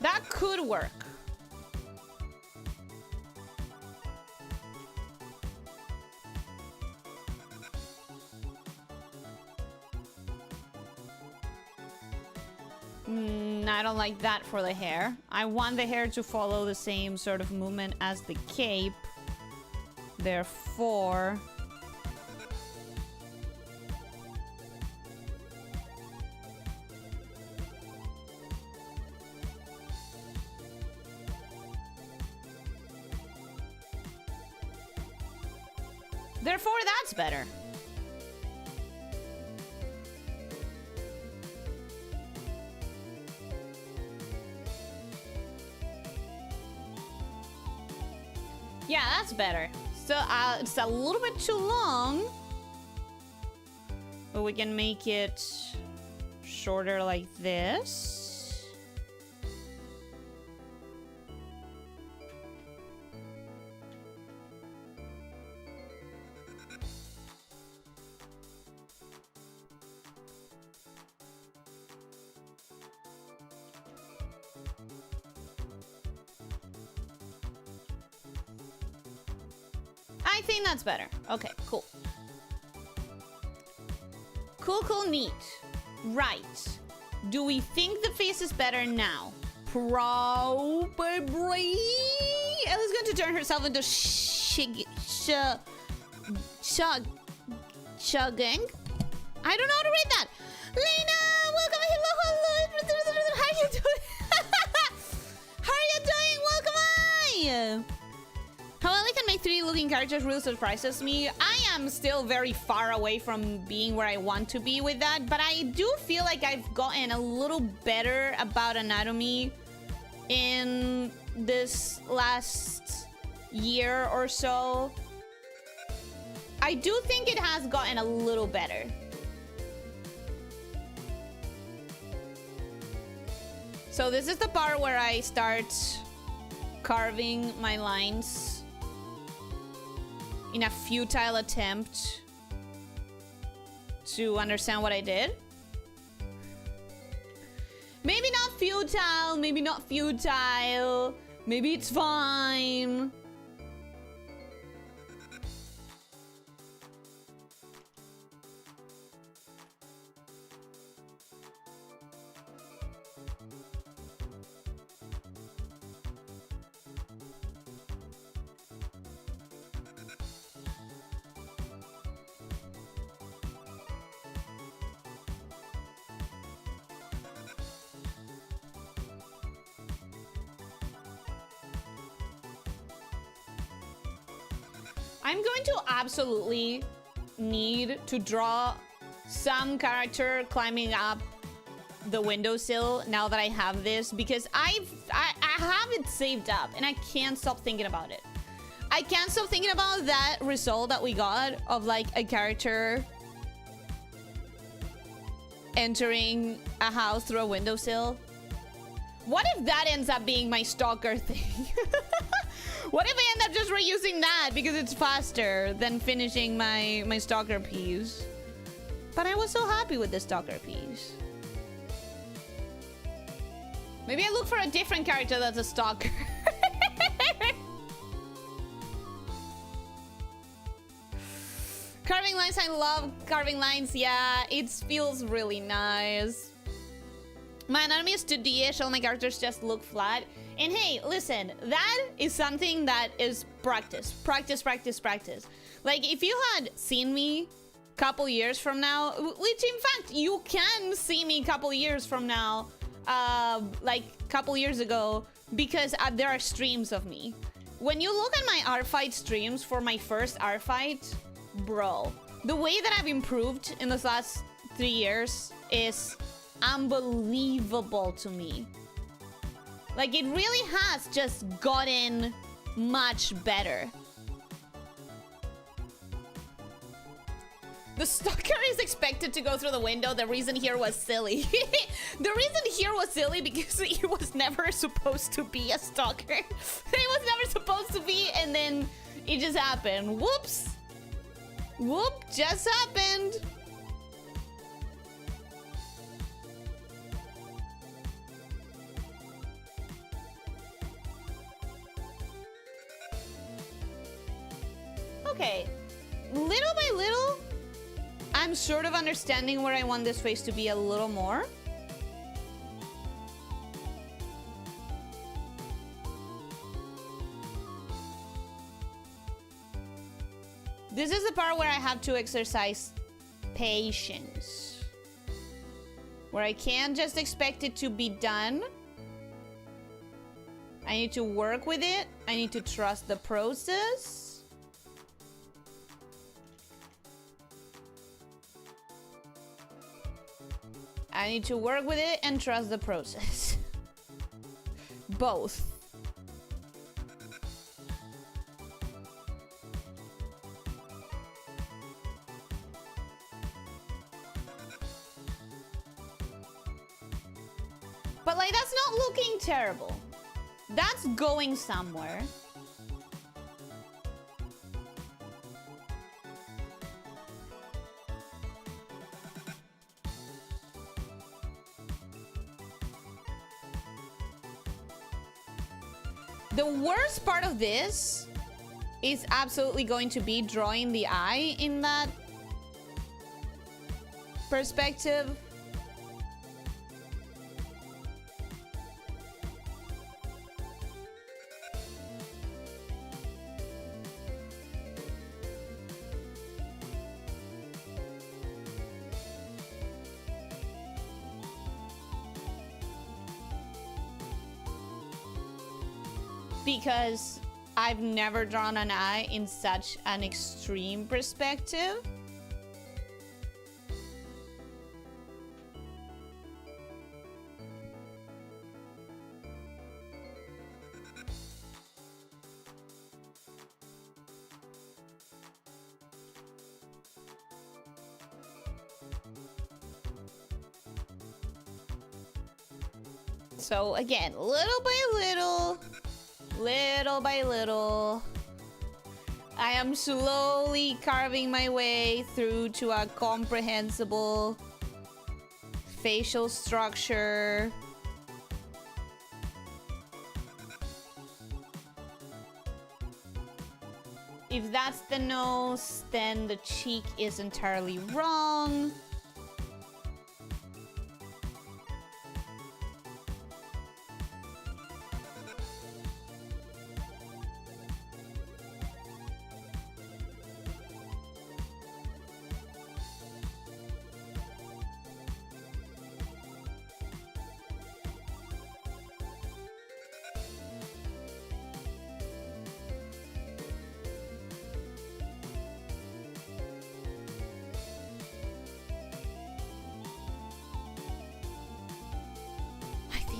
That could work. I don't like that for the hair. I want the hair to follow the same sort of movement as the cape. Therefore... Therefore, that's better. Yeah, that's better. So, it's a little bit too long. But we can make it shorter like this. I think that's better. Okay, cool. Cool, neat. Right. Do we think the face is better now? Probably. Ella's going to turn herself into chugging. I don't know how to read that. Lena, welcome. Hello. How are you doing? How are you doing? Welcome. How well I can make 3D looking characters really surprises me. I am still very far away from being where I want to be with that, but I do feel like I've gotten a little better about anatomy in this last year or so. I do think it has gotten a little better. So this is the part where I start carving my lines in a futile attempt to understand what I did. Maybe not futile, maybe not futile. Maybe it's fine. I'm going to absolutely need to draw some character climbing up the windowsill now that I have this, because I have it saved up and I can't stop thinking about it. I can't stop thinking about that result that we got of like a character entering a house through a windowsill. What if that ends up being my stalker thing? What if I end up just reusing that because it's faster than finishing my stalker piece? But I was so happy with the stalker piece. Maybe I look for a different character that's a stalker. Carving lines, I love carving lines. Yeah, it feels really nice. My anatomy is 2D-ish, all my characters just look flat. And hey, listen, that is something that is practice. Practice. Like, if you had seen me a couple years from now, which in fact, you can see me a couple years from now, like a couple years ago, because there are streams of me. When you look at my Artfight streams for my first Artfight, bro, the way that I've improved in this last 3 years is unbelievable to me. Like, it really has just gotten much better. The stalker is expected to go through the window. The reason here was silly. The reason here was silly because it was never supposed to be a stalker. It was never supposed to be, and then it just happened. Whoops. Whoop, just happened. Okay, little by little, I'm sort of understanding where I want this face to be a little more. This is the part where I have to exercise patience. Where I can't just expect it to be done. I need to work with it. I need to trust the process. I need to work with it and trust the process. Both. But like, that's not looking terrible. That's going somewhere. The worst part of this is absolutely going to be drawing the eye in that perspective. Because I've never drawn an eye in such an extreme perspective. So again, little by little, I am slowly carving my way through to a comprehensible facial structure. If that's the nose, then the cheek is entirely wrong.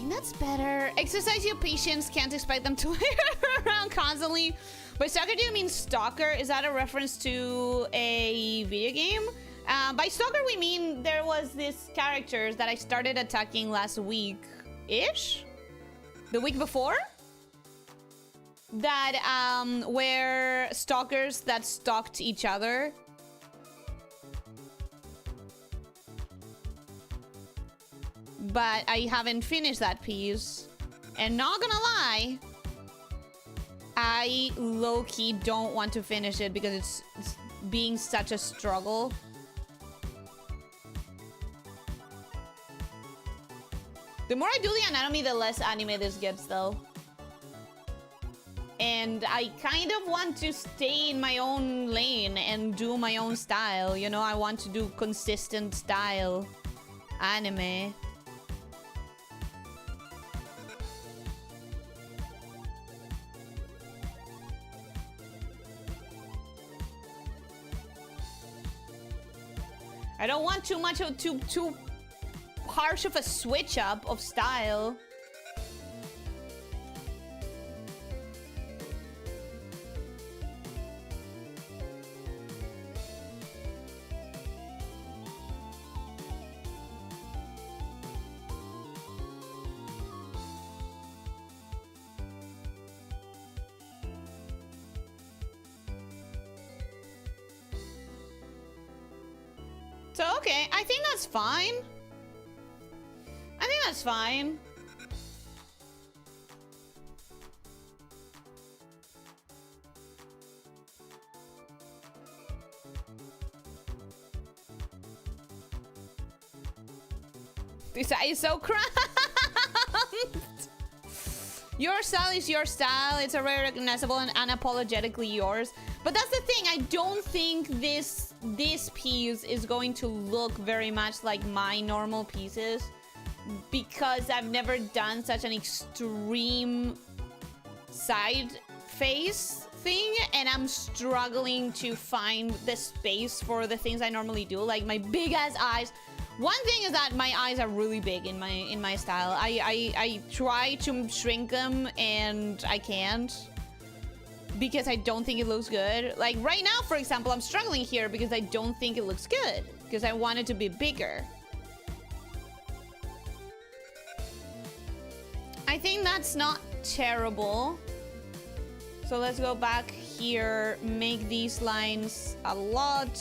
That's better. Exercise your patience. Can't expect them to lay around constantly. By stalker, do you mean stalker? Is that a reference to a video game? By stalker, we mean there was this character that I started attacking last week-ish? The week before? That were stalkers that stalked each other. But I haven't finished that piece. And not gonna lie, I low-key don't want to finish it because it's being such a struggle. The more I do the anatomy, the less anime this gets, though. And I kind of want to stay in my own lane and do my own style. You know, I want to do consistent style anime. I don't want too much of too harsh of a switch up of style. So, okay, I think that's fine. I think that's fine. This eye is so cramped. Your style is your style. It's already recognizable and unapologetically yours. But that's the thing, I don't think this piece is going to look very much like my normal pieces because I've never done such an extreme side face thing, and I'm struggling to find the space for the things I normally do, like my big ass eyes. One thing is that my eyes are really big in my style. I try to shrink them and I can't, because I don't think it looks good. Like right now, for example, I'm struggling here because I don't think it looks good, because I want it to be bigger. I think that's not terrible. So let's go back here, make these lines a lot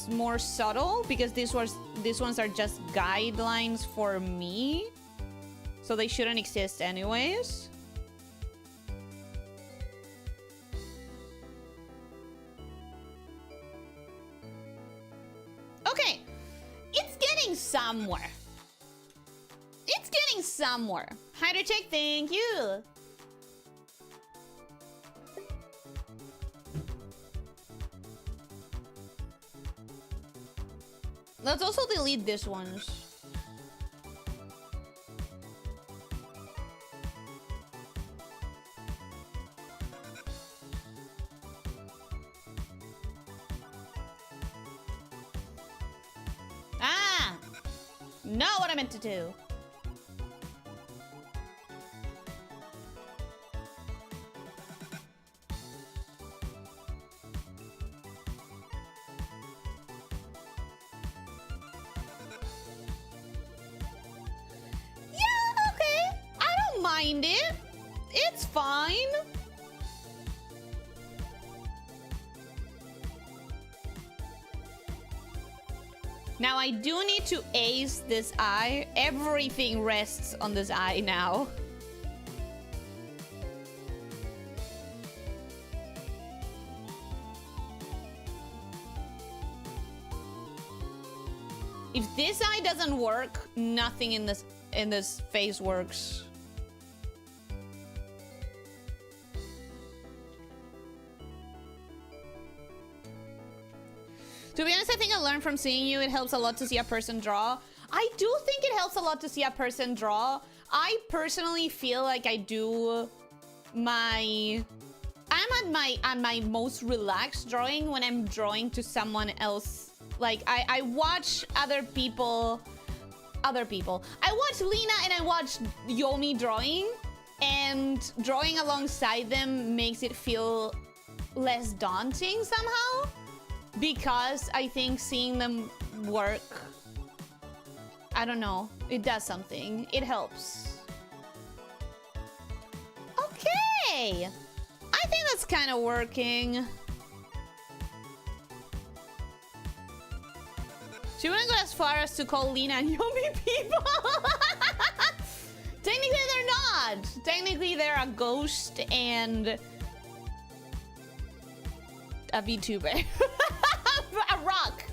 more subtle, because these ones are just guidelines for me, so they shouldn't exist anyways. Okay, it's getting somewhere. It's getting somewhere. Hydrocheck, thank you. Let's also delete these ones. Ah! Not what I meant to do. Mind it. It's fine. Now I do need to ace this eye. Everything rests on this eye now. If this eye doesn't work, nothing in this face works. To be honest, I think I learned from seeing you, it helps a lot to see a person draw. I do think it helps a lot to see a person draw. I personally feel like I do I'm at my most relaxed drawing when I'm drawing to someone else. Like I watch other people. I watch Lena and I watch Yomi drawing, and drawing alongside them makes it feel less daunting somehow. Because I think seeing them work, I don't know, it does something. It helps. Okay! I think that's kind of working. She wouldn't go as far as to call Lena and Yomi people. Technically, they're not. Technically, they're a ghost and a VTuber. A rock.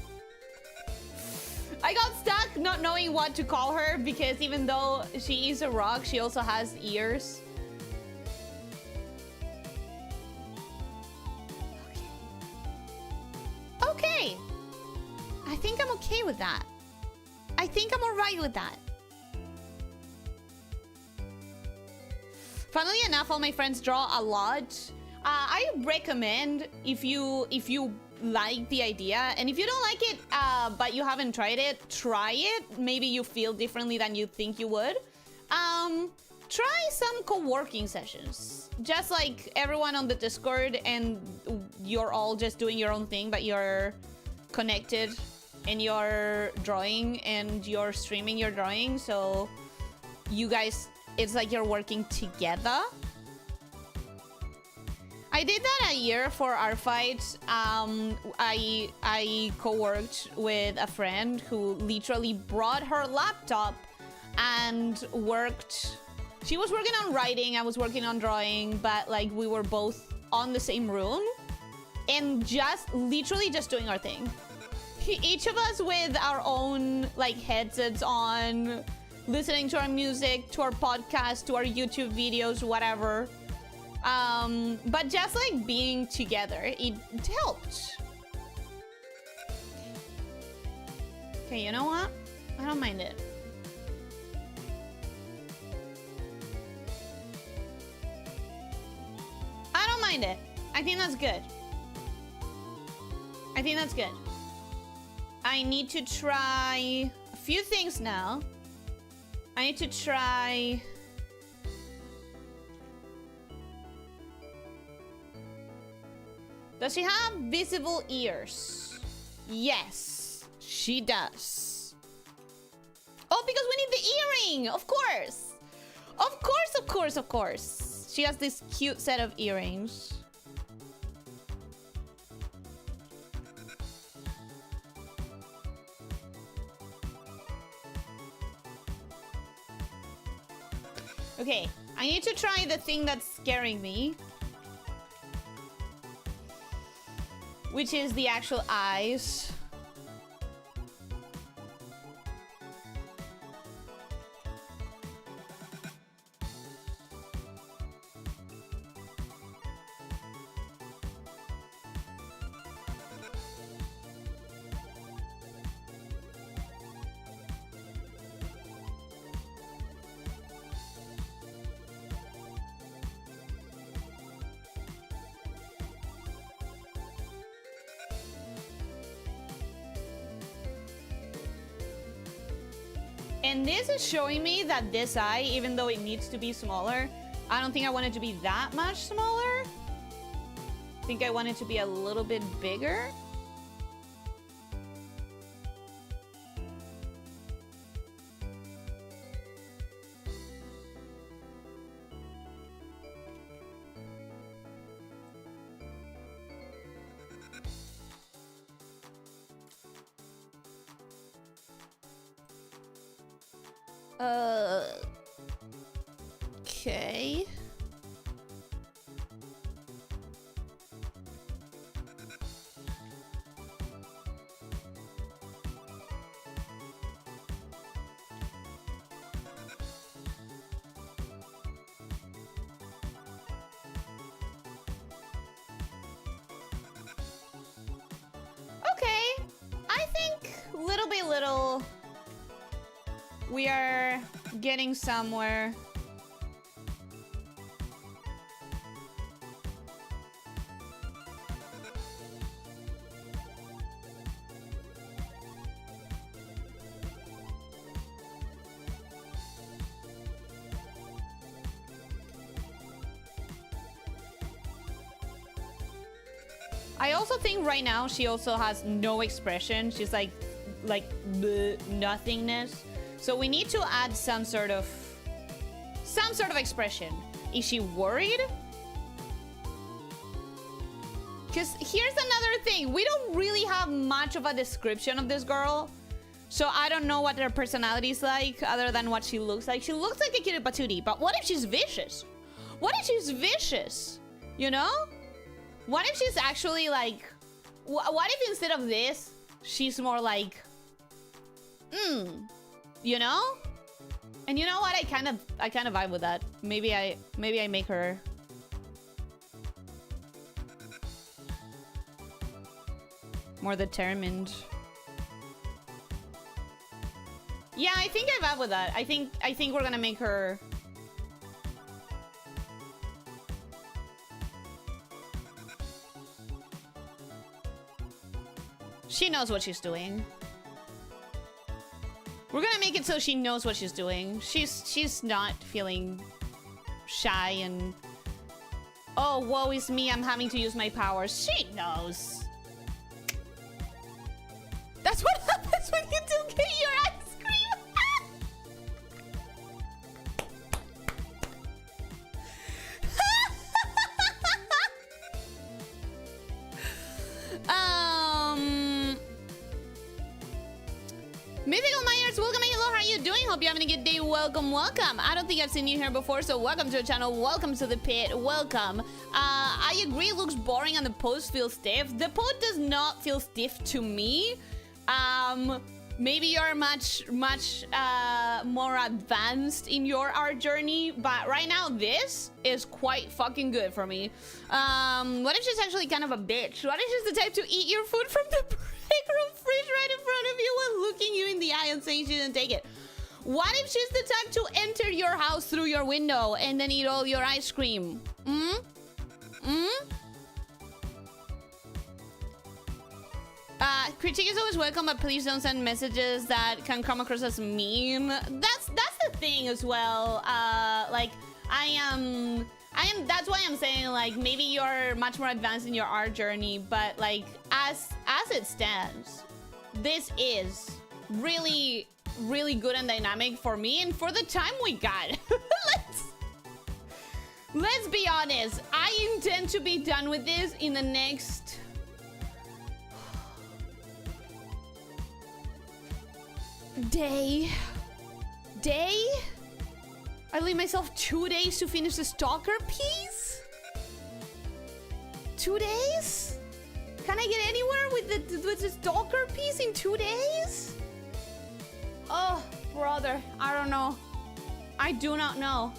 I got stuck not knowing what to call her, because even though she is a rock, she also has ears. Okay. I think I'm okay with that. I think I'm alright with that. Funnily enough, all my friends draw a lot. I recommend, if you like the idea, and if you don't like it but you haven't tried it, try it. Maybe you feel differently than you think you would. Try some co-working sessions, just like everyone on the Discord, and you're all just doing your own thing, but you're connected and you're drawing and you're streaming your drawing, so you guys, it's like you're working together. I did that a year for Artfight. I co-worked with a friend who literally brought her laptop and worked. She was working on writing, I was working on drawing, but like we were both on the same room and just literally just doing our thing. Each of us with our own like headsets on, listening to our music, to our podcast, to our YouTube videos, whatever. But just like being together, it helped. Okay, you know what? I don't mind it. I don't mind it. I think that's good. I think that's good. I need to try a few things now. I need to try... Does she have visible ears? Yes, she does. Oh, because we need the earring! Of course! Of course, of course, of course. She has this cute set of earrings. Okay, I need to try the thing that's scaring me. Which is the actual eyes. And this is showing me that this eye, even though it needs to be smaller, I don't think I want it to be that much smaller. I think I want it to be a little bit bigger. Okay. Okay. I think little by little we are getting somewhere. I also think right now she also has no expression. She's like bleh, nothingness. So we need to add some sort of expression. Is she worried? Because here's another thing. We don't really have much of a description of this girl. So I don't know what her personality is like other than what she looks like. She looks like a kitty patootie, but what if she's vicious? What if she's vicious? You know? What if she's actually like... What if instead of this, she's more like... You know? And you know what? I kind of vibe with that. Maybe I make her more determined. Yeah, I think I vibe with that. I think we're gonna make her she knows what she's doing. We're gonna make it so she knows what she's doing. She's not feeling shy and... Oh, woe is me, I'm having to use my powers. She knows. That's what happens when you do get your ice cream. Mythical Myers, welcome. Hello, how are you doing? Hope you're having a good day. Welcome, welcome. I don't think I've seen you here before, so welcome to the channel. Welcome to the pit. Welcome. I agree, it looks boring and the pose feels stiff. The pose does not feel stiff to me. Maybe you're much more advanced in your art journey, but right now this is quite fucking good for me. What if she's actually kind of a bitch? What if she's the type to eat your food from the break room fridge right in front of you while looking you in the eye and saying she didn't take it? What if she's the type to enter your house through your window and then eat all your ice cream? Critique is always welcome, but please don't send messages that can come across as mean. That's the thing as well. Like I am. That's why I'm saying, like, maybe you're much more advanced in your art journey, but like as it stands, this is really good and dynamic for me and for the time we got. Let's be honest. I intend to be done with this in the next day. I leave myself 2 days to finish the stalker piece. 2 days? Can I get anywhere with the stalker piece in 2 days? Oh, brother, I don't know. I do not know.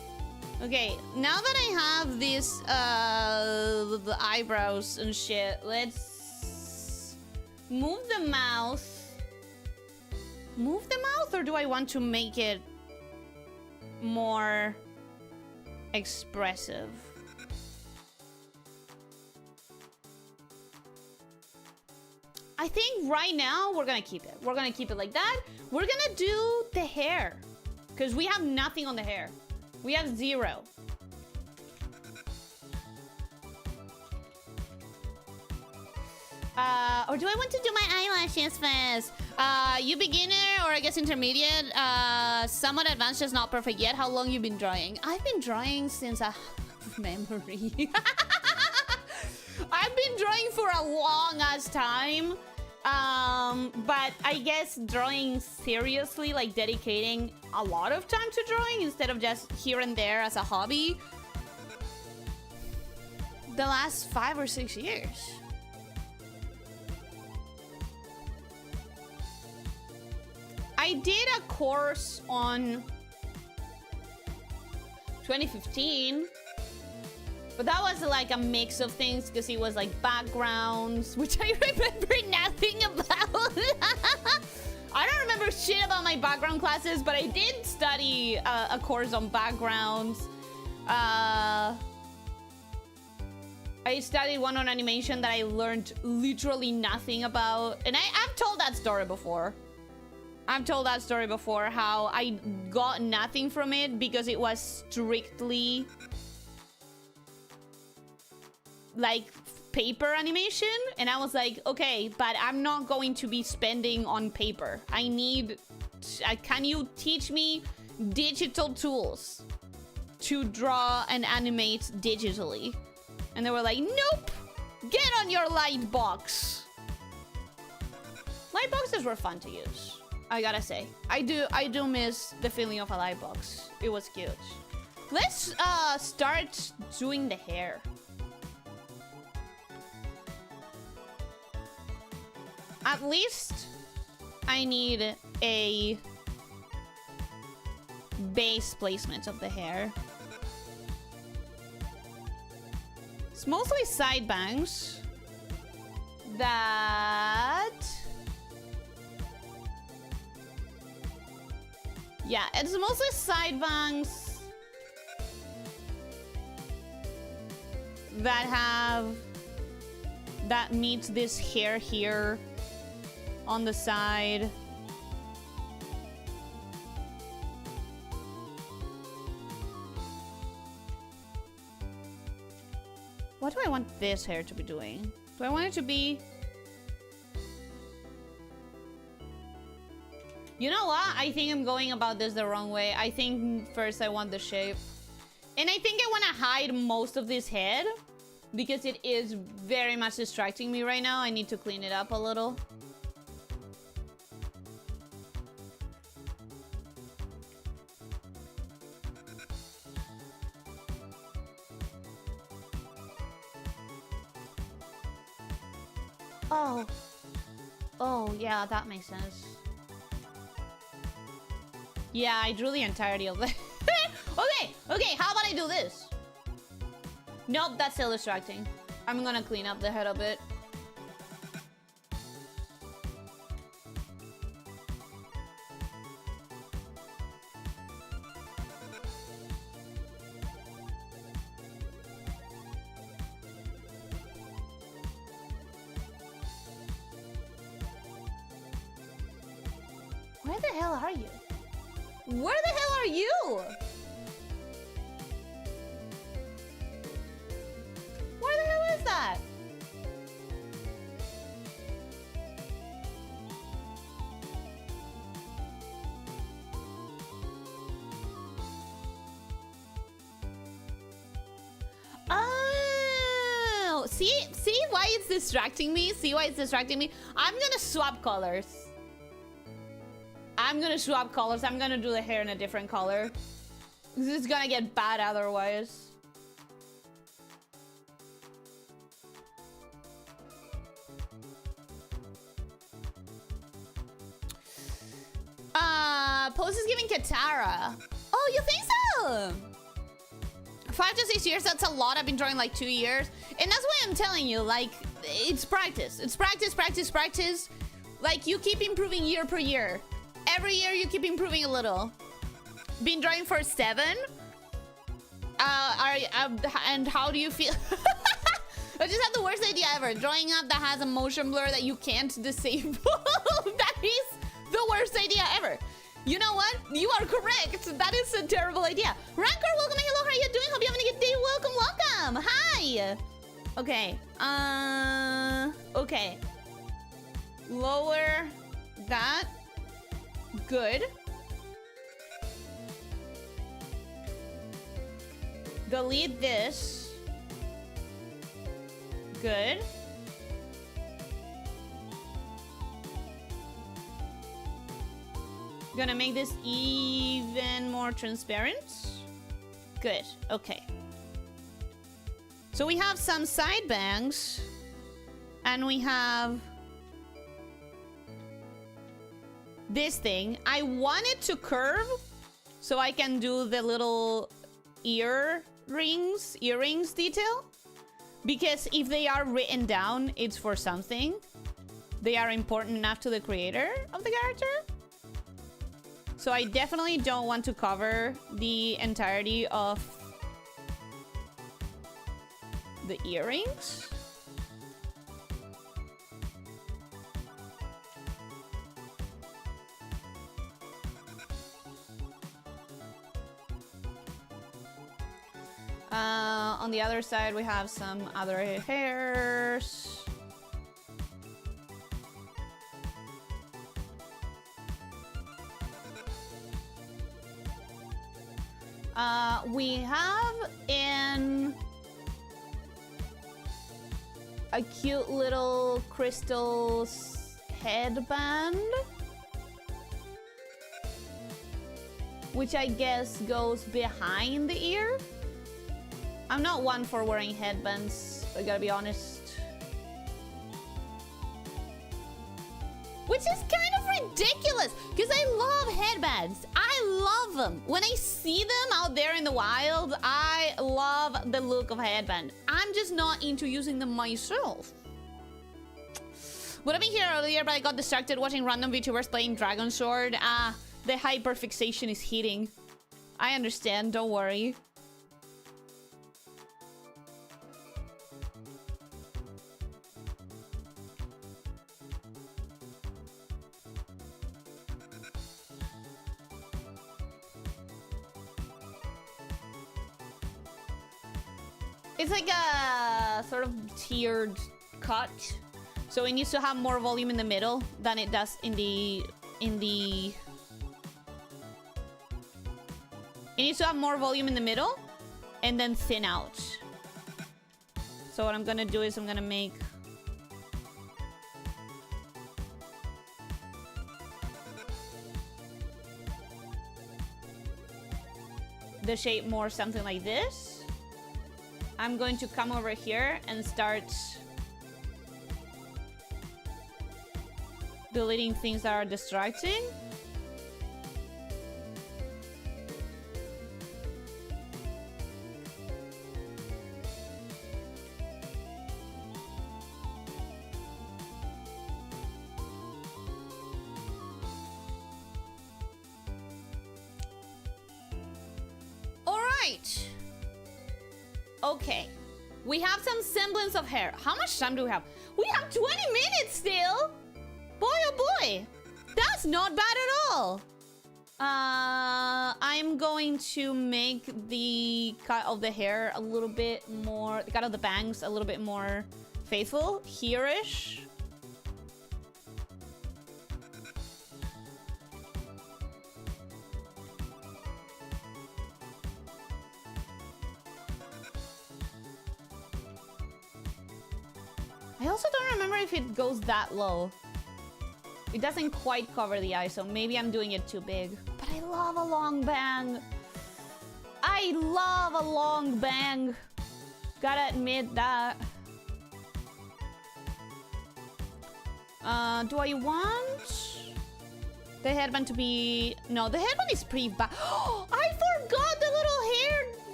Okay, now that I have this the eyebrows and shit, let's move the mouth. Move the mouth, or do I want to make it more expressive? I think right now we're gonna keep it. We're gonna keep it like that. We're gonna do the hair, because we have nothing on the hair. We have 0. Or do I want to do my eyelashes first? You beginner, or I guess intermediate, somewhat advanced, just not perfect yet. How long you been drawing? I've been drawing since I have memory. I've been drawing for a long ass time. But I guess drawing seriously, like dedicating a lot of time to drawing instead of just here and there as a hobby, the last 5 or 6 years. I did a course on 2015, but that was like a mix of things because it was like backgrounds, which I remember nothing about. I don't remember shit about my background classes, but I did study a course on backgrounds. I studied one on animation that I learned literally nothing about. And I've told that story before. I've told that story before, how I got nothing from it because it was strictly like paper animation. And I was like, okay, but I'm not going to be spending on paper. I need... can you teach me digital tools to draw and animate digitally? And they were like, nope! Get on your light box! Light boxes were fun to use, I gotta say. I do miss the feeling of a light box. It was cute. Let's start doing the hair. At least I need a base placement of the hair. It's mostly side bangs that... yeah, it's mostly side bangs that have... that meets this hair here on the side. What do I want this hair to be doing? Do I want it to be... you know what? I think I'm going about this the wrong way. I think first I want the shape. And I think I want to hide most of this head because it is very much distracting me right now. I need to clean it up a little. Oh. Oh, yeah, that makes sense. Yeah, I drew the entirety of it. Okay, how about I do this? Nope, that's still distracting. I'm gonna clean up the head a bit. Where the hell are you? Where the hell are you? Where the hell is that? Oh, see why it's distracting me? See why it's distracting me? I'm gonna swap colors. I'm gonna do the hair in a different color. This is gonna get bad otherwise. Pose is giving Katara. Oh, you think so? 5 to 6 years, that's a lot. I've been drawing like 2 years. And that's why I'm telling you, like, it's practice. It's practice. Like, you keep improving year per year. Every year you keep improving a little. Been drawing for 7. And how do you feel? I just had the worst idea ever. Drawing up that has a motion blur that you can't disable. That is the worst idea ever. You know what? You are correct. That is a terrible idea. Rancor, welcome and hello. How are you doing? Hope you're having a good day. Welcome. Hi. Okay. Okay. Lower that. Good. Delete this. Good. Gonna make this even more transparent. Good. Okay. So we have some side bangs. And we have this thing. I want it to curve so I can do the little earrings detail. Because if they are written down, it's for something. They are important enough to the creator of the character. So I definitely don't want to cover the entirety of the earrings. On the other side, we have some other hairs. We have a cute little crystal headband, which I guess goes behind the ear. I'm not one for wearing headbands, I gotta be honest. Which is kind of ridiculous, because I love headbands. I love them. When I see them out there in the wild, I love the look of a headband. I'm just not into using them myself. Would have been here earlier, but I got distracted watching random VTubers playing Dragon Sword. The hyperfixation is hitting. I understand, don't worry. It's like a sort of tiered cut, so it needs to have more volume in the middle than it does in the. It needs to have more volume in the middle, and then thin out. So what I'm gonna do is I'm gonna make the shape more something like this. I'm going to come over here and start deleting things that are distracting. Okay. We have some semblance of hair. How much time do we have? We have 20 minutes still. Boy, oh boy. That's not bad at all. I'm going to make the cut of the hair a little bit more, the cut of the bangs a little bit more faithful. Here-ish. I also don't remember if it goes that low. It doesn't quite cover the eye, so maybe I'm doing it too big. But I love a long bang. I love a long bang. Gotta admit that. Do I want the headband to be... No, the headband is pretty bad. I forgot the little hair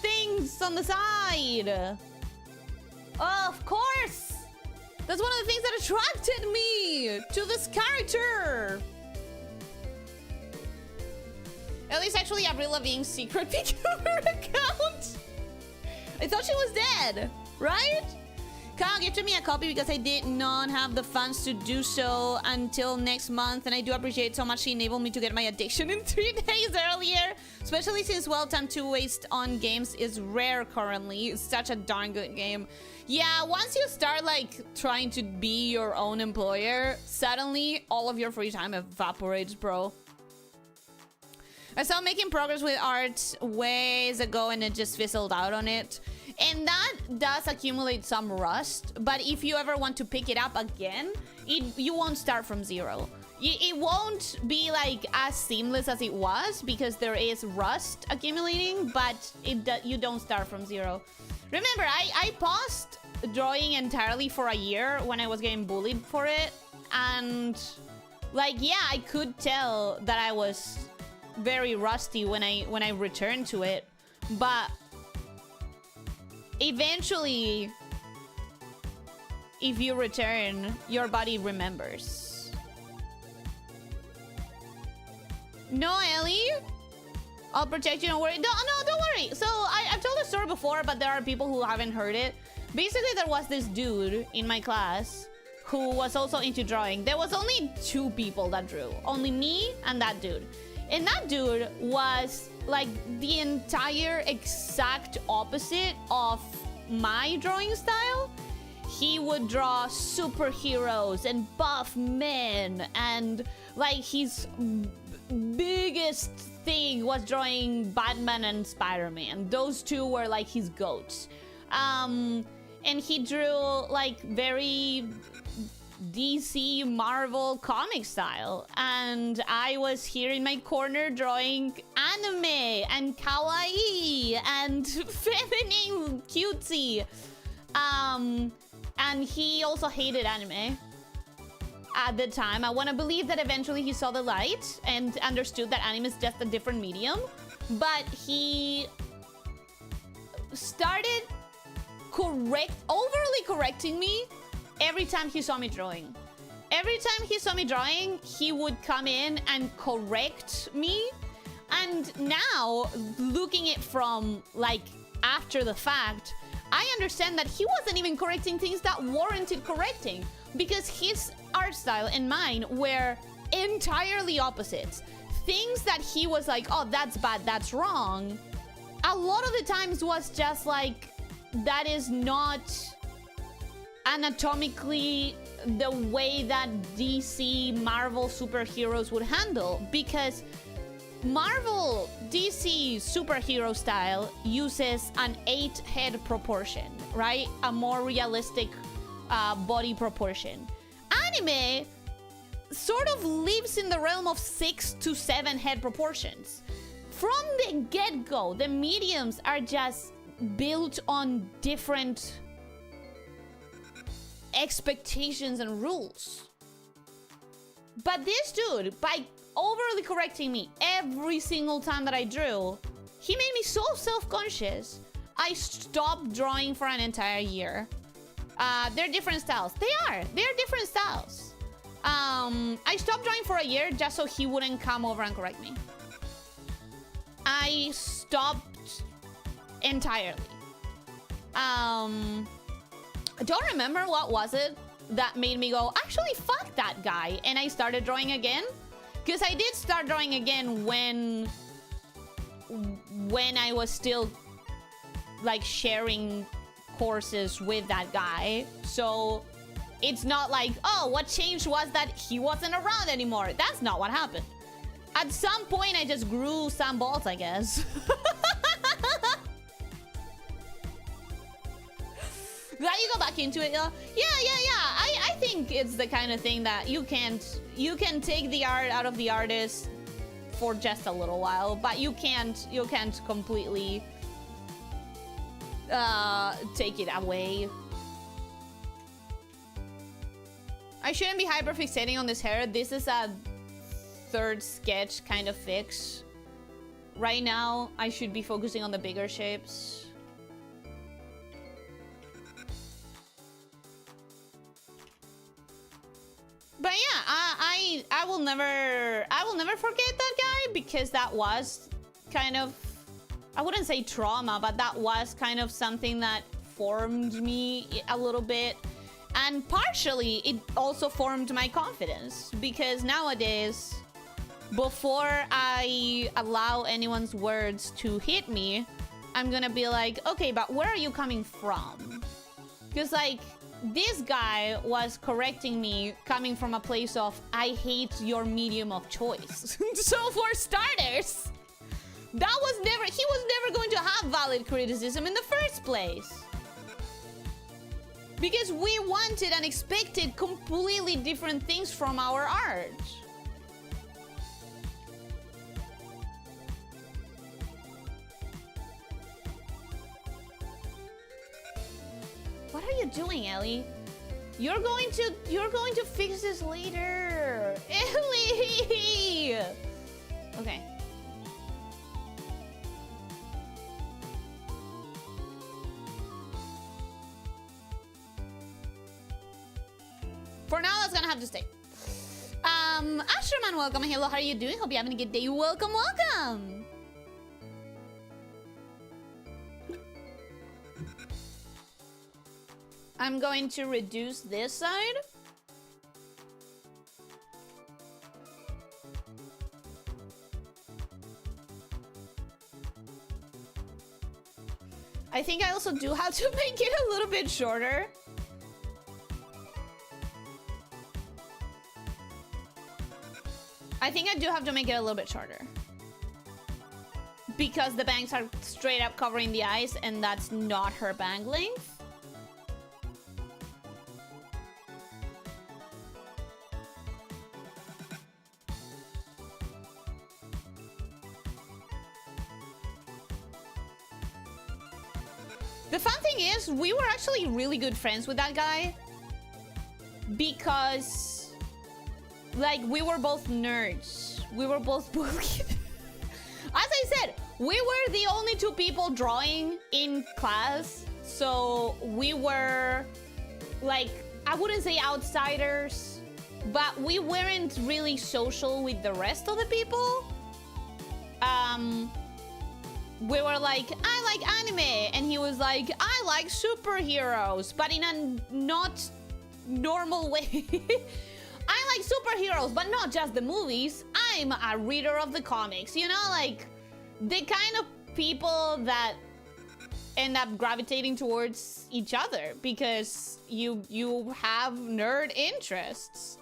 things on the side. Of course! That's one of the things that attracted me to this character. Ellie's actually Avril Lavigne's secret vtuber account. I thought she was dead, right? Kyle gifted me a copy because I did not have the funds to do so until next month, and I do appreciate so much she enabled me to get my addiction in 3 days earlier, especially since, well, time to waste on games is rare currently. It's such a darn good game. Yeah, once you start, like, trying to be your own employer, suddenly all of your free time evaporates, bro. I started making progress with art ways ago and it just fizzled out on it. And that does accumulate some rust, but if you ever want to pick it up again, you won't start from zero. It won't be like as seamless as it was because there is rust accumulating, but you don't start from zero. Remember, I paused drawing entirely for a year when I was getting bullied for it, and like, yeah, I could tell that I was very rusty when I returned to it, but eventually, if you return, your body remembers. No, Ellie? I'll protect you, don't worry. No, don't worry. So, I've told the story before, but there are people who haven't heard it. Basically, there was this dude in my class who was also into drawing. There was only 2 people that drew. Only me and that dude. And that dude was like the entire exact opposite of my drawing style. He would draw superheroes and buff men, and like his biggest thing was drawing Batman and Spider-Man. Those 2 were like his goats. And he drew like very DC Marvel comic style, and I was here in my corner drawing anime and kawaii and feminine cutesy. And he also hated anime at the time. I want to believe that eventually he saw the light and understood that anime is just a different medium, but he started overly correcting me every time he saw me drawing. Every time he saw me drawing, he would come in and correct me. And now, looking at it from, like, after the fact, I understand that he wasn't even correcting things that warranted correcting, because his art style and mine were entirely opposites. Things that he was like, oh, that's bad, that's wrong, a lot of the times was just like, that is not anatomically the way that DC Marvel superheroes would handle, because Marvel DC superhero style uses an 8-head proportion, right? A more realistic body proportion. Anime sort of lives in the realm of 6 to 7 head proportions. From the get-go, the mediums are just built on different expectations and rules. But this dude, by overly correcting me every single time that I drew, he made me so self-conscious, I stopped drawing for an entire year. They're different styles. They're different styles. I stopped drawing for a year just so he wouldn't come over and correct me. I stopped entirely. I don't remember what was it that made me go, actually, fuck that guy. And I started drawing again. Because I did start drawing again when I was still, like, sharing courses with that guy. So it's not like, oh, what changed was that he wasn't around anymore. That's not what happened. At some point, I just grew some balls, I guess. Glad you go back into it. Yeah. I think it's the kind of thing that you can take the art out of the artist for just a little while, but you can't completely take it away. I shouldn't be hyperfixating on this hair. This is a third sketch kind of fix. Right now, I should be focusing on the bigger shapes. But yeah, I will never forget that guy, because that was kind of, I wouldn't say trauma, but that was kind of something that formed me a little bit. And partially, it also formed my confidence, because nowadays, before I allow anyone's words to hit me, I'm gonna be like, okay, but where are you coming from? Because, like, this guy was correcting me coming from a place of, I hate your medium of choice. So for starters, he was never going to have valid criticism in the first place. Because we wanted and expected completely different things from our art. What are you doing, Ellie? You're going to fix this later. Ellie! Okay. For now, that's gonna have to stay. Asherman, welcome. Hello, how are you doing? Hope you're having a good day. Welcome, welcome. I'm going to reduce this side. I think I also do have to make it a little bit shorter. I think I do have to make it a little bit shorter. Because the bangs are straight up covering the eyes, and that's not her bang length. The fun thing is, we were actually really good friends with that guy. Because, like, we were both nerds. We were both bullied. As I said, we were the only two people drawing in class. So we were, like, I wouldn't say outsiders, but we weren't really social with the rest of the people. We were like, I like anime, and he was like, I like superheroes, but in a not normal way. I like superheroes, but not just the movies. I'm a reader of the comics, you know, like the kind of people that end up gravitating towards each other because you have nerd interests.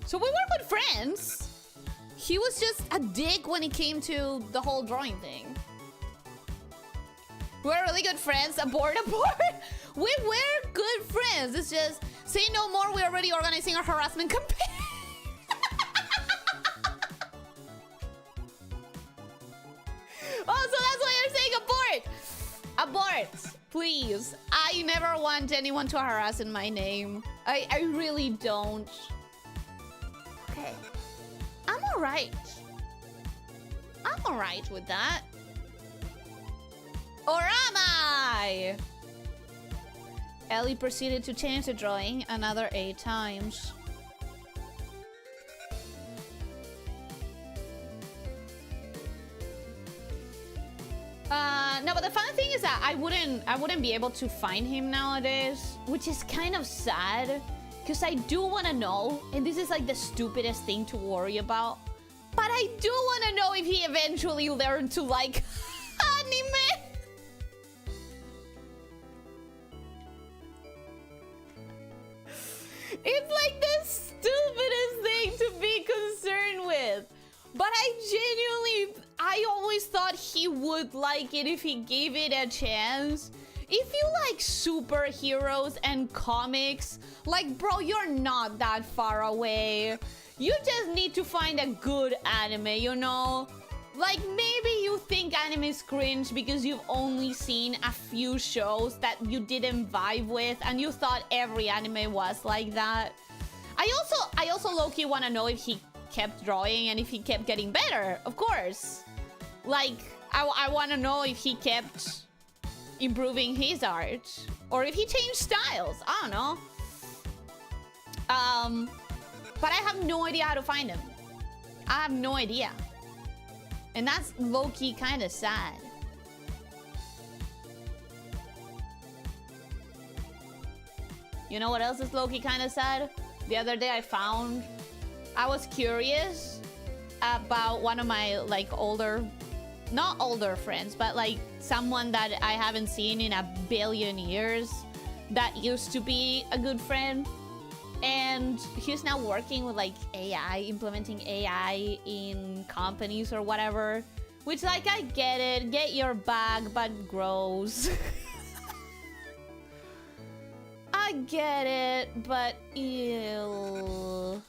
So we were good friends. He was just a dick when it came to the whole drawing thing. We were really good friends. Abort. We were good friends. It's just, say no more. We're already organizing a harassment campaign. Oh, so that's why you're saying abort. Abort, please. I never want anyone to harass in my name. I really don't. Okay. I'm alright. I'm alright with that. Or am I? Ellie proceeded to change the drawing another 8 times. No, but the funny thing is that I wouldn't be able to find him nowadays, which is kind of sad, because I do want to know, and this is like the stupidest thing to worry about, but I do want to know if he eventually learned to like anime. It's like the stupidest thing to be concerned with. But I always thought he would like it if he gave it a chance. If you like superheroes and comics, like, bro, you're not that far away. You just need to find a good anime, you know? Like, maybe you think anime is cringe because you've only seen a few shows that you didn't vibe with and you thought every anime was like that. I also low-key want to know if he kept drawing and if he kept getting better, of course. Like, I want to know if he kept improving his art or if he changed styles. I don't know. But I have no idea how to find him. I have no idea. And that's low-key kind of sad. You know what else is low-key kind of sad? The other day I was curious about one of my like not older friends, but like someone that I haven't seen in a billion years that used to be a good friend. And he's now working with like AI, implementing AI in companies or whatever. Which, like, I get it. Get your bag, but gross. I get it, but ew.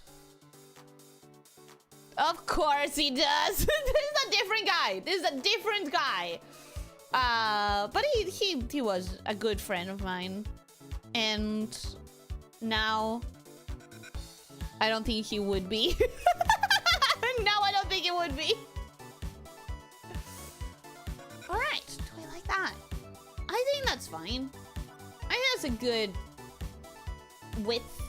Of course he does. This is a different guy. This is a different guy. But he was a good friend of mine. And now I don't think he would be. Now I don't think he would be. Alright, do I like that? I think that's fine. I think that's a good width.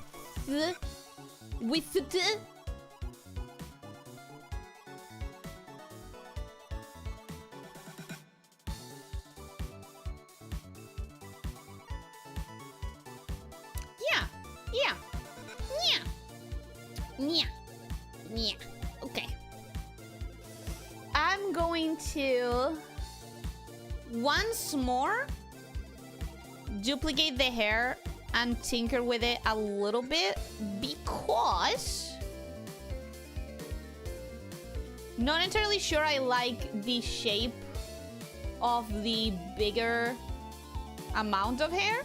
Yeah. Okay. I'm going to once more duplicate the hair and tinker with it a little bit because not entirely sure I like the shape of the bigger amount of hair.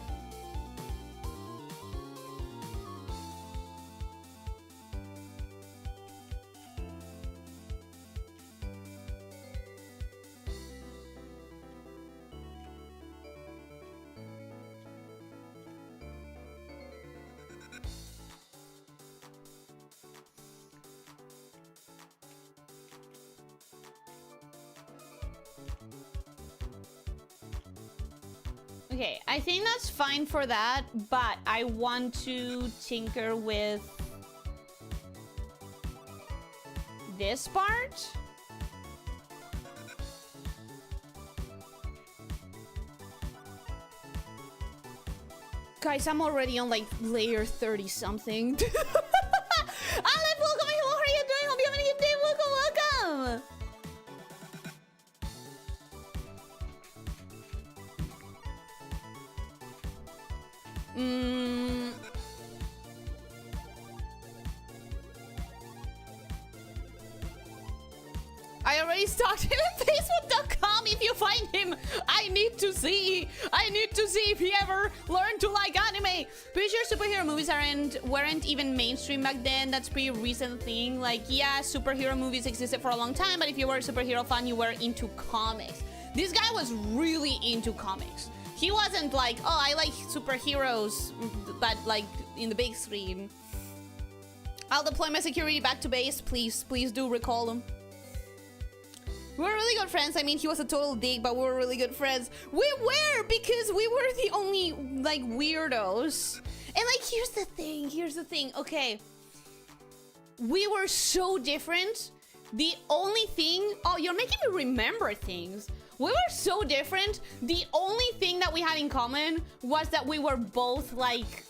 Okay, I think that's fine for that, but I want to tinker with this part. Guys, I'm already on like layer 30 something. Aleph, welcome. How are you doing? Hope you having a good day. Welcome. I already started at Facebook.com. If you find him, I need to see if he ever learned to like anime. Pretty sure superhero movies weren't even mainstream back then. That's a pretty recent thing. Like, yeah, superhero movies existed for a long time, but if you were a superhero fan, you were into comics. This guy was really into comics. He wasn't like, oh, I like superheroes, but like in the big screen. I'll deploy my security back to base. Please do recall him. We were really good friends. I mean, he was a total dick, but we were really good friends. We were, because we were the only, like, weirdos. And, like, here's the thing. Okay. We were so different. The only thing... Oh, you're making me remember things. We were so different. The only thing that we had in common was that we were both like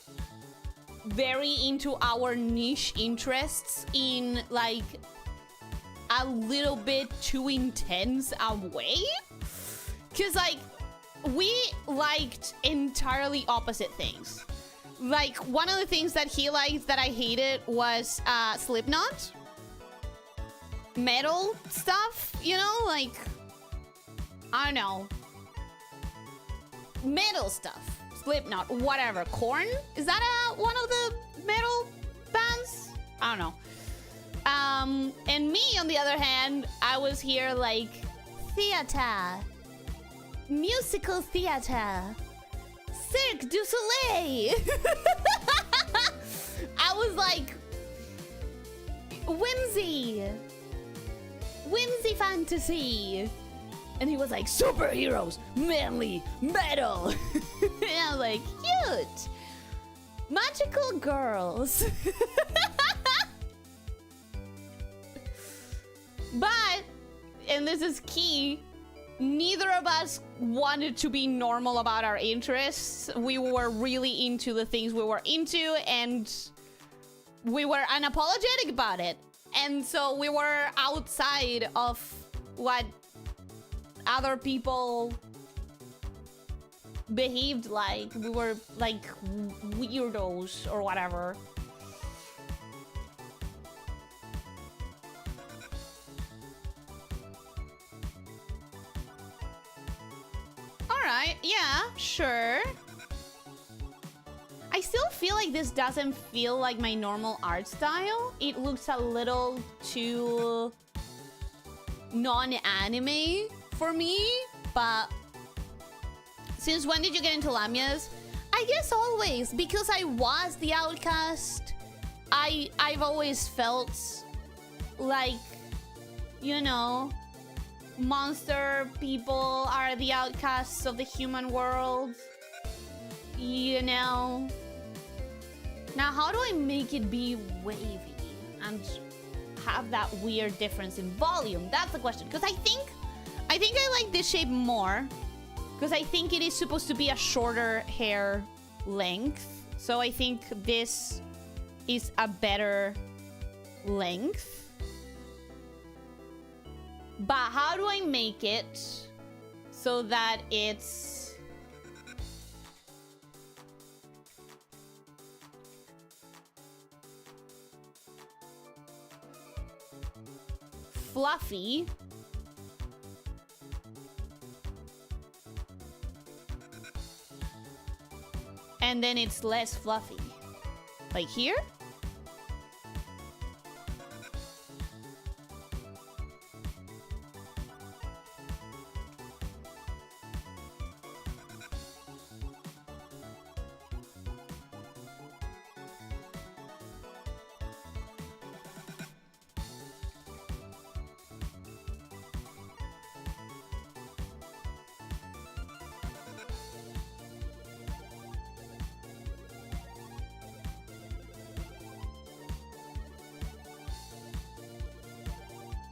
very into our niche interests in like a little bit too intense a way. Cause like we liked entirely opposite things. Like one of the things that he liked that I hated was Slipknot. Metal stuff, you know, like I don't know. Metal stuff. Slipknot, whatever. Korn? Is that one of the metal bands? I don't know. And me, on the other hand, I was here like theater, musical theater, Cirque du Soleil. I was like whimsy fantasy. And he was like, superheroes, manly, metal. And I was like, cute. Magical girls. But, and this is key, neither of us wanted to be normal about our interests. We were really into the things we were into, and we were unapologetic about it. And so we were outside of what other people behaved like. We were like weirdos or whatever. Alright, yeah, sure. I still feel like this doesn't feel like my normal art style. It looks a little too non-anime for me, but since when did you get into lamias? I guess always, because I was the outcast. I've always felt like, you know, monster people are the outcasts of the human world, you know. Now, how do I make it be wavy and have that weird difference in volume? That's the question. Because I think I like this shape more. Because I think it is supposed to be a shorter hair length. So I think this is a better length. But how do I make it so that it's fluffy and then it's less fluffy? Like here?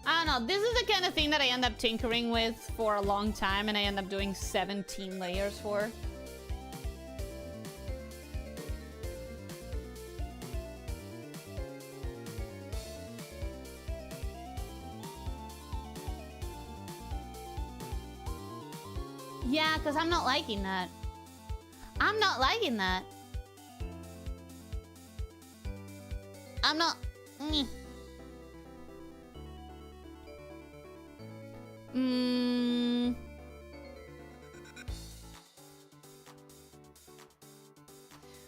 I don't know, this is the kind of thing that I end up tinkering with for a long time and I end up doing 17 layers for. Yeah, because I'm not liking that. I'm not liking that. I'm not...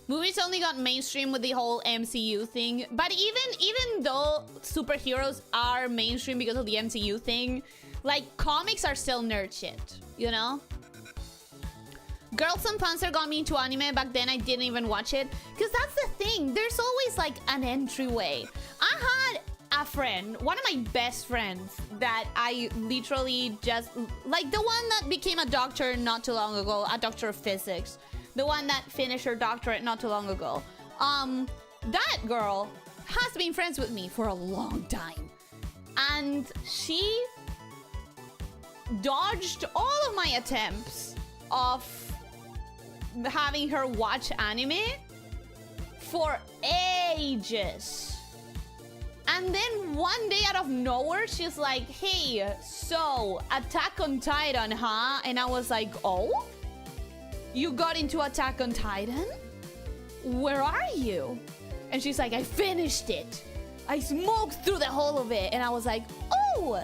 Movies only got mainstream with the whole MCU thing, but even though superheroes are mainstream because of the MCU thing, like comics are still nerd shit, you know? Girls and Panzer got me into anime. Back then I didn't even watch it because that's the thing, there's always like an entryway. I had a friend, one of my best friends, that I literally just like, the one that became a doctor not too long ago, a doctor of physics, the one that finished her doctorate not too long ago. That girl has been friends with me for a long time, and she dodged all of my attempts of having her watch anime for ages. And then one day out of nowhere, she's like, hey, so Attack on Titan, huh? And I was like, oh? You got into Attack on Titan? Where are you? And she's like, I finished it. I smoked through the whole of it. And I was like, oh,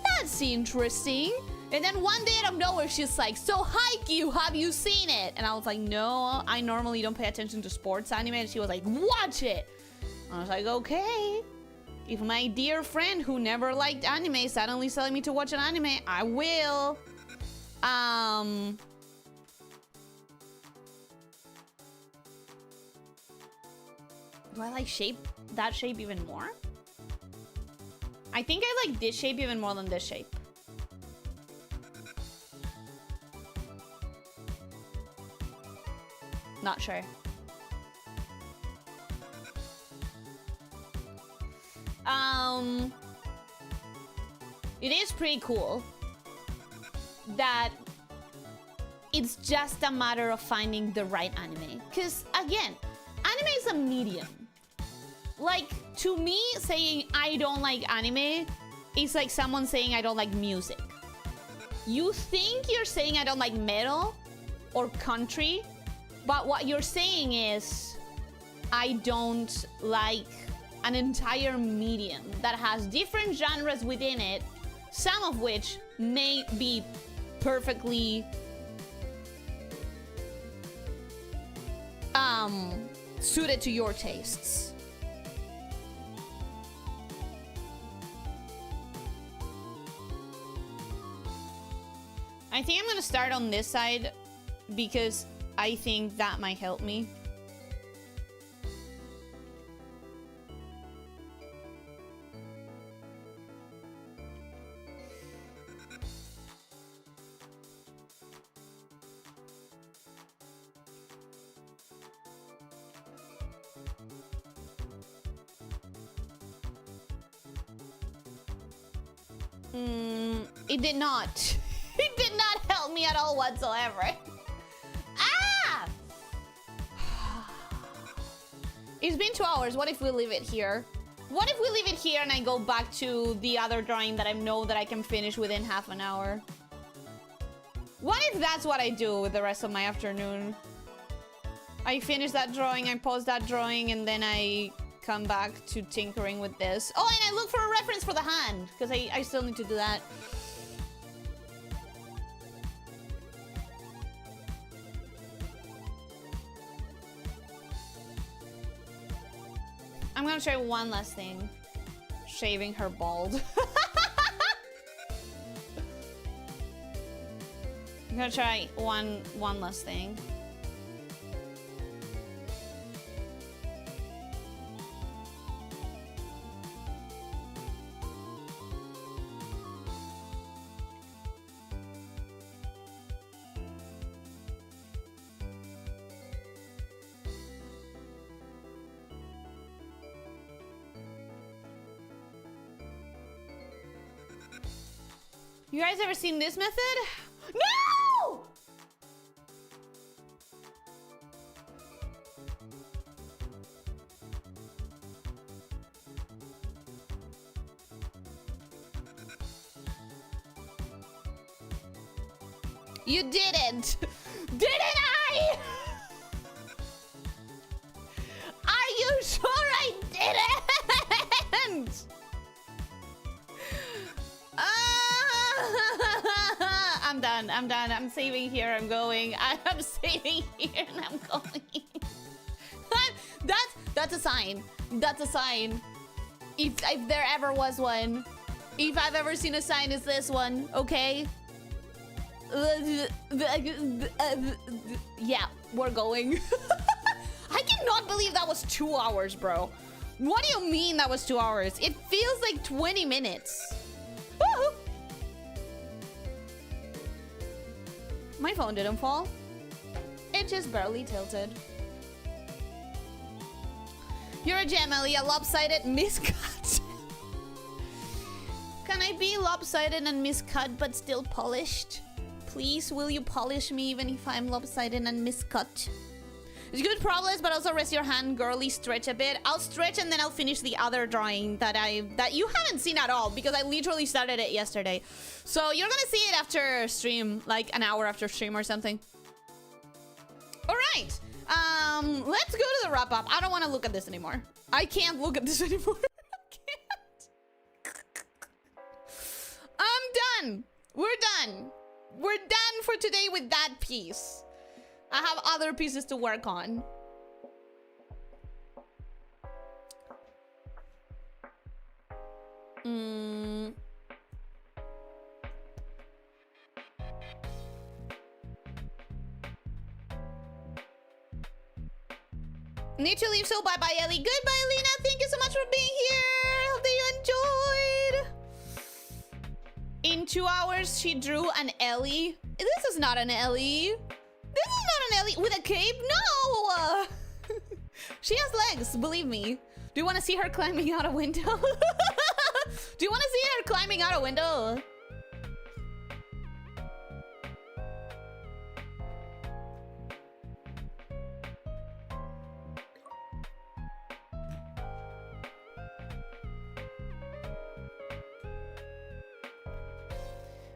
that's interesting. And then one day out of nowhere, she's like, so Haikyuu, have you seen it? And I was like, no, I normally don't pay attention to sports anime. And she was like, watch it. I was like, okay. If my dear friend who never liked anime suddenly telling me to watch an anime, I will. Do I like that shape even more? I think I like this shape even more than this shape. Not sure. It is pretty cool that it's just a matter of finding the right anime. Because, again, anime is a medium. Like, to me, saying I don't like anime is like someone saying I don't like music. You think you're saying I don't like metal or country, but what you're saying is I don't like an entire medium that has different genres within it, some of which may be perfectly suited to your tastes. I think I'm gonna start on this side because I think that might help me. It did not. It did not help me at all whatsoever. Ah! It's been 2 hours. What if we leave it here? What if we leave it here and I go back to the other drawing that I know that I can finish within half an hour? What if that's what I do with the rest of my afternoon? I finish that drawing, I pause that drawing, and then I come back to tinkering with this. Oh, and I look for a reference for the hand, because I still need to do that. I'm gonna try one last thing. Shaving her bald. I'm gonna try one last thing. You guys ever seen this method? No! You didn't! Didn't I? Are you sure I didn't? I'm done. I'm saving here. I'm going. I'm saving here and I'm going. That's a sign. That's a sign. If there ever was one. If I've ever seen a sign, it's this one. Okay? Yeah, we're going. I cannot believe that was 2 hours, bro. What do you mean that was 2 hours? It feels like 20 minutes. Woohoo! My phone didn't fall. It just barely tilted. You're a gem, Ellie, a lopsided miscut. Can Can I be lopsided and miscut but still polished? Please, will you polish me even if I'm lopsided and miscut? It's good progress, but also rest your hand, girly. Stretch a bit. I'll stretch and then I'll finish the other drawing that you haven't seen at all because I literally started it yesterday. So you're gonna see it after stream, like an hour after stream or something. All right. Let's go to the wrap up. I don't want to look at this anymore. I can't look at this anymore. I can't. I'm done. We're done. We're done for today with that piece. I have other pieces to work on. Need to leave, so bye-bye, Ellie. Goodbye, Lena. Thank you so much for being here. Hope that you enjoyed. In 2 hours, she drew an Ellie. This is not an Ellie. This is not an Ellie with a cape. No! She has legs, believe me. Do you want to see her climbing out a window? Do you want to see her climbing out a window?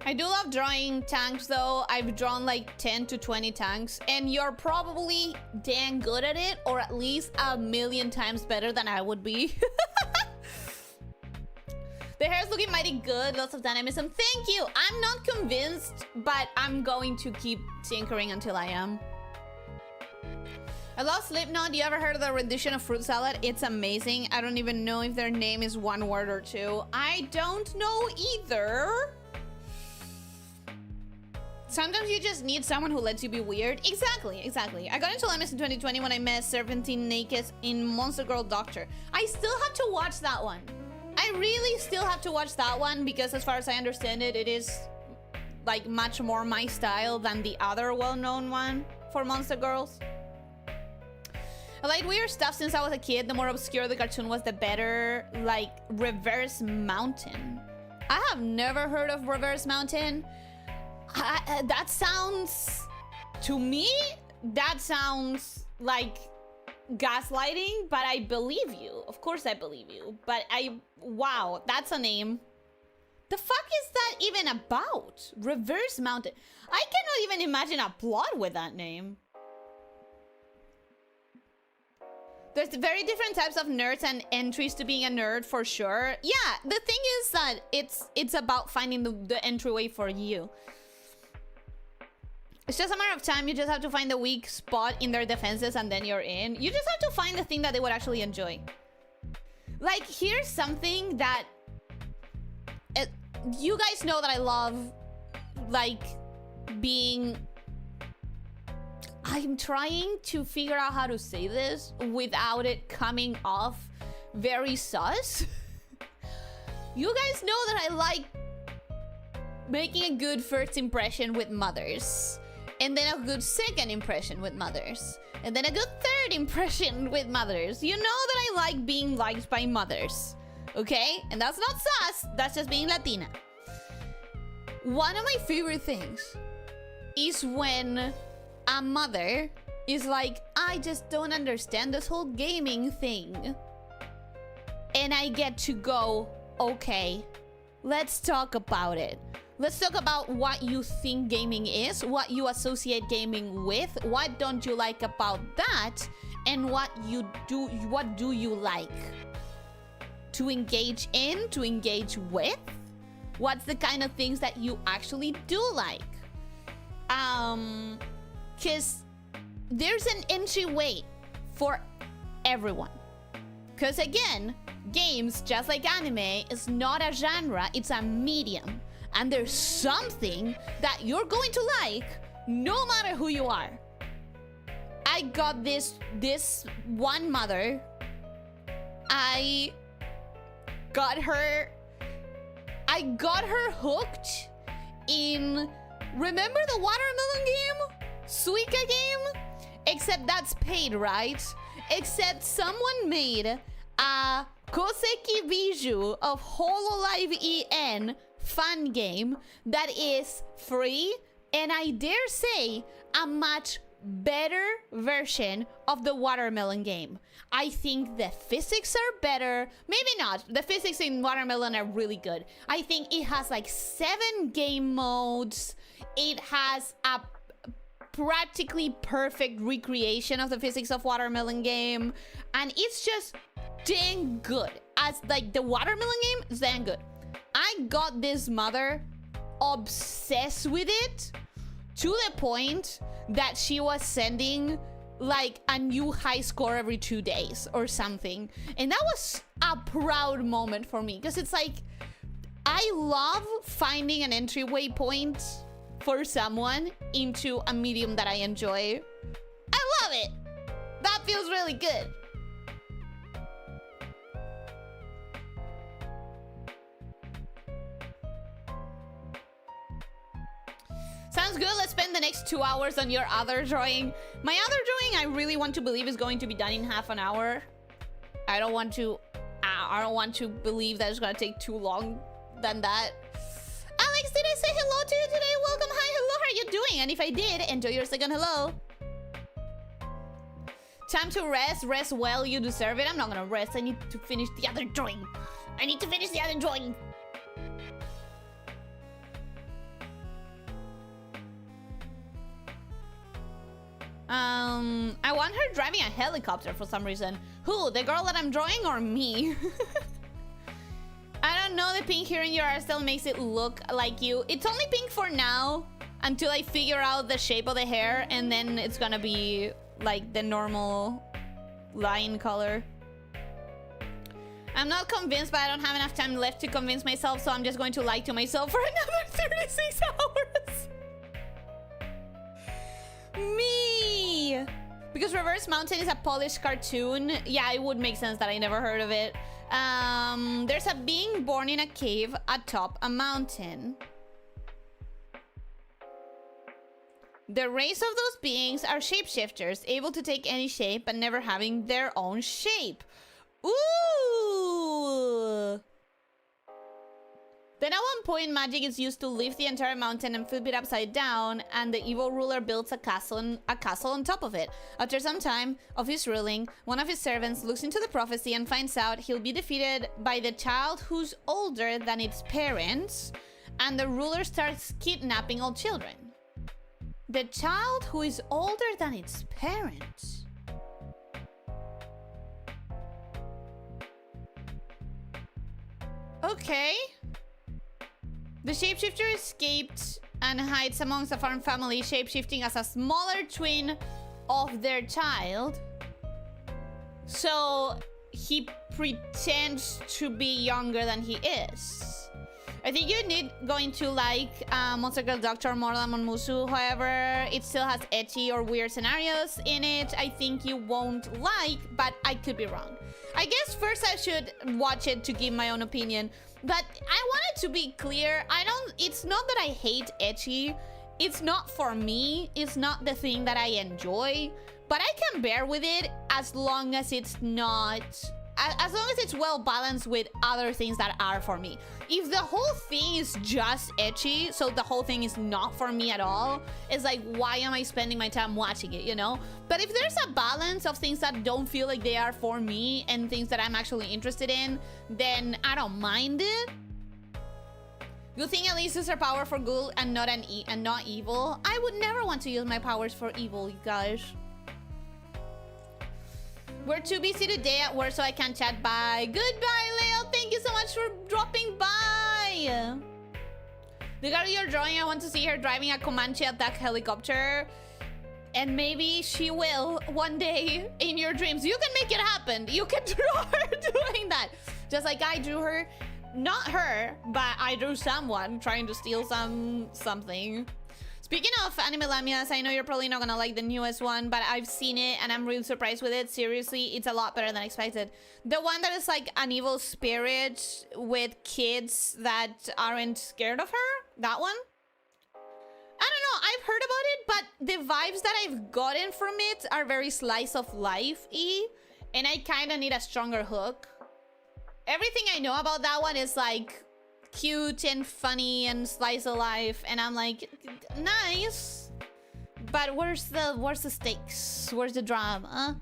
I do love drawing tanks though. I've drawn like 10 to 20 tanks and you're probably dang good at it, or at least a million times better than I would be. The hair's looking mighty good. Lots of dynamism. Thank you. I'm not convinced, but I'm going to keep tinkering until I am. I love Slipknot. You ever heard of the rendition of Fruit Salad? It's amazing. I don't even know if their name is one word or two. I don't know either. Sometimes you just need someone who lets you be weird. Exactly, exactly. I got into Lemons in 2020 when I met Serpentine Naked in Monster Girl Doctor. I still have to watch that one. I really still have to watch that one because as far as I understand it, it is like much more my style than the other well-known one for Monster Girls. I like weird stuff since I was a kid. The more obscure the cartoon was, the better. Like Reverse Mountain. I have never heard of Reverse Mountain. That sounds, to me, that sounds like gaslighting, but I believe you. Of course I believe you. But wow, that's a name. The fuck is that even about? Reverse Mountain. I cannot even imagine a plot with that name. There's very different types of nerds and entries to being a nerd for sure. Yeah, the thing is that it's about finding the entryway for you. It's just a matter of time. You just have to find the weak spot in their defenses and then you're in. You just have to find the thing that they would actually enjoy. Like, here's something that... you guys know that I love, like, being... I'm trying to figure out how to say this without it coming off very sus. You guys know that I like making a good first impression with mothers. And then a good second impression with mothers. And then a good third impression with mothers. You know that I like being liked by mothers. Okay? And that's not sus. That's just being Latina. One of my favorite things is when a mother is like, I just don't understand this whole gaming thing. And I get to go, okay, let's talk about it. Let's talk about what you think gaming is, what you associate gaming with, what don't you like about that, and what do you like to engage in, to engage with? What's the kind of things that you actually do like? Because there's an entryway for everyone. Because again, games, just like anime, is not a genre, it's a medium. And there's something that you're going to like no matter who you are. I got this one mother. I got her hooked in, remember the watermelon game? Suika game? Except that's paid, right? Except someone made a Koseki Biju of Hololive EN fun game that is free, and I dare say a much better version of the watermelon game. I think the physics are better. Maybe not. The physics in watermelon are really good. I think it has like 7 game modes. It has a practically perfect recreation of the physics of watermelon game, and it's just dang good. As like the watermelon game is dang good. I got this mother obsessed with it to the point that she was sending like a new high score every 2 days or something, and that was a proud moment for me, because it's like I love finding an entryway point for someone into a medium that I enjoy. I love it. That feels really good. Sounds good. Let's spend the next 2 hours on your other drawing. My other drawing, I really want to believe, is going to be done in half an hour. I don't want to believe that it's gonna take too long than that. Alex, did I say hello to you today? Welcome. Hi, hello. How are you doing? And if I did, enjoy your second hello. Time to rest. Rest well. You deserve it. I'm not gonna rest. I need to finish the other drawing. I need to finish the other drawing. I want her driving a helicopter for some reason. Who? The girl that I'm drawing or me? I don't know, the pink here in your art style makes it look like you. It's only pink for now until I figure out the shape of the hair, and then it's gonna be like the normal line color. I'm not convinced, but I don't have enough time left to convince myself, so I'm just going to lie to myself for another 36 hours. Me! Because Reverse Mountain is a Polish cartoon. Yeah, it would make sense that I never heard of it. There's a being born in a cave atop a mountain. The race of those beings are shapeshifters, able to take any shape but never having their own shape. Ooh! Then at one point, magic is used to lift the entire mountain and flip it upside down, and the evil ruler builds a castle on top of it. After some time of his ruling, one of his servants looks into the prophecy and finds out he'll be defeated by the child who's older than its parents, and the ruler starts kidnapping all children. The child who is older than its parents. Okay. The shapeshifter escaped and hides amongst the farm family, shapeshifting as a smaller twin of their child. So he pretends to be younger than he is. I think you need going to like Monster Girl Doctor more than Monmusu. However, it still has ecchi or weird scenarios in it I think you won't like, but I could be wrong. I guess first I should watch it to give my own opinion. But I wanted to be clear, it's not that I hate ecchi. It's not for me. It's not the thing that I enjoy. But I can bear with it as long as it's not... As long as it's well balanced with other things that are for me. If the whole thing is just ecchi, so the whole thing is not for me at all, it's like, why am I spending my time watching it, you know? But if there's a balance of things that don't feel like they are for me and things that I'm actually interested in, then I don't mind it. You think Elyssia uses her power for good and not evil? I would never want to use my powers for evil, you guys. We're too busy today at work, so I can't chat. Bye. Goodbye, Leo. Thank you so much for dropping by. The girl you're drawing, I want to see her driving a Comanche attack helicopter. And maybe she will one day in your dreams. You can make it happen. You can draw her doing that. Just like I drew her. Not her, but I drew someone trying to steal something. Speaking of anime lamias, I know you're probably not gonna like the newest one, but I've seen it and I'm really surprised with it. Seriously, it's a lot better than expected. The one that is like an evil spirit with kids that aren't scared of her, that one? I don't know, I've heard about it, but the vibes that I've gotten from it are very slice of life-y. and I kind of need a stronger hook. Everything I know about that one is like cute and funny and slice of life, and I'm like, nice, but where's the stakes? Where's the drama?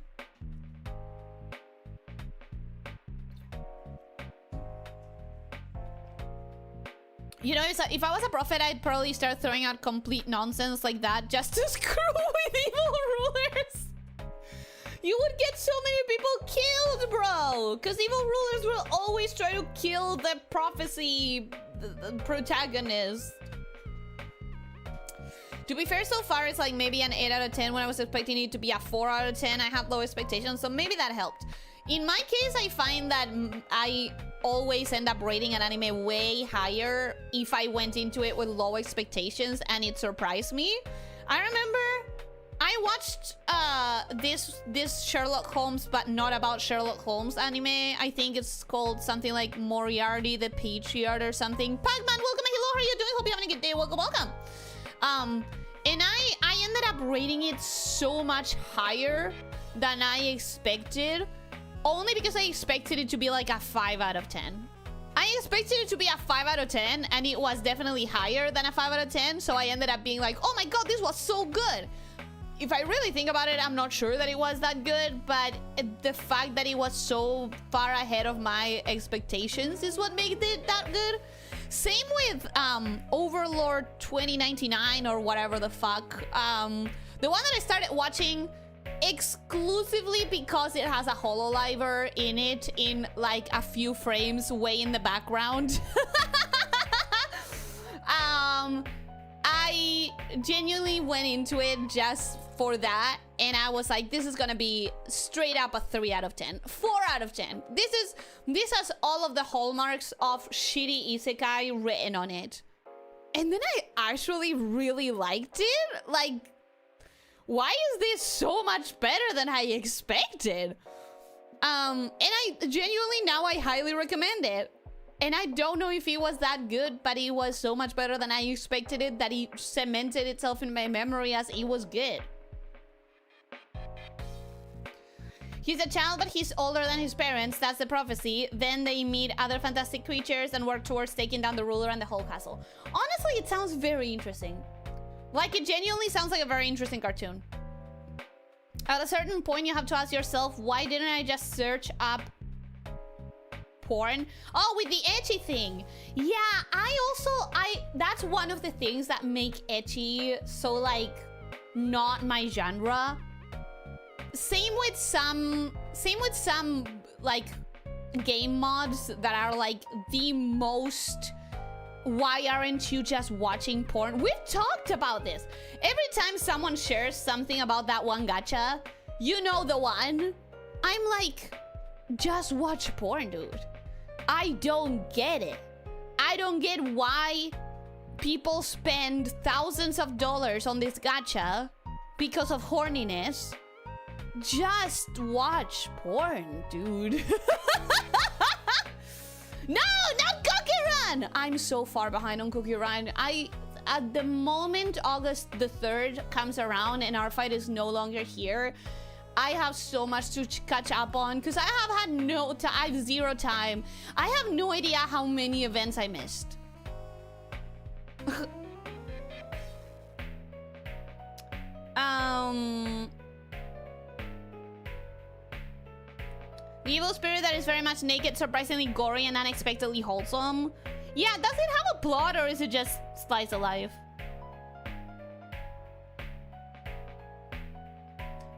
You know, if I was a prophet, I'd probably start throwing out complete nonsense like that just to screw with evil rulers. You would get so many people killed, bro. Because evil rulers will always try to kill the prophecy the protagonist. To be fair, so far it's like maybe an 8 out of 10 when I was expecting it to be a 4 out of 10. I have low expectations, so maybe that helped. In my case, I find that I always end up rating an anime way higher if I went into it with low expectations and it surprised me. I remember I watched this Sherlock Holmes, but not about Sherlock Holmes anime. I think it's called something like Moriarty the Patriot or something. Pac-Man, welcome. Hello, how are you doing? Hope you're having a good day. Welcome, welcome. And I ended up rating it so much higher than I expected. Only because I expected it to be like a 5 out of 10. I expected it to be a 5 out of 10, and it was definitely higher than a 5 out of 10, so I ended up being like, oh my god, this was so good. If I really think about it, I'm not sure that it was that good, but the fact that it was so far ahead of my expectations is what made it that good. Same with Overlord 2099 or whatever the fuck. The one that I started watching exclusively because it has a hololiver in it in like a few frames way in the background. I genuinely went into it just for that, and I was like, this is gonna be straight up a 3 out of 10, 4 out of 10. This has all of the hallmarks of shitty isekai written on it. And then I actually really liked it. Like, why is this so much better than I expected? And I genuinely now I highly recommend it. And I don't know if it was that good, but it was so much better than I expected it that it cemented itself in my memory as it was good. He's a child, but he's older than his parents. That's the prophecy. Then they meet other fantastic creatures and work towards taking down the ruler and the whole castle. Honestly, it sounds very interesting. Like, it genuinely sounds like a very interesting cartoon. At a certain point, you have to ask yourself, why didn't I just search up porn? Oh, with the ecchi thing. Yeah, that's one of the things that make ecchi so, like, not my genre. Same with some, like, game mods that are, like, the most... Why aren't you just watching porn? We've talked about this. Every time someone shares something about that one gacha, you know the one. I'm like, just watch porn, dude. I don't get it. I don't get why people spend thousands of dollars on this gacha because of horniness. Just watch porn, dude. No, not Cookie Run! I'm so far behind on Cookie Run. At the moment August the 3rd comes around and Artfight is no longer here, I have so much to catch up on because I have had I have zero time. I have no idea how many events I missed. The evil spirit that is very much naked, surprisingly gory, and unexpectedly wholesome. Yeah, does it have a plot or is it just slice of life?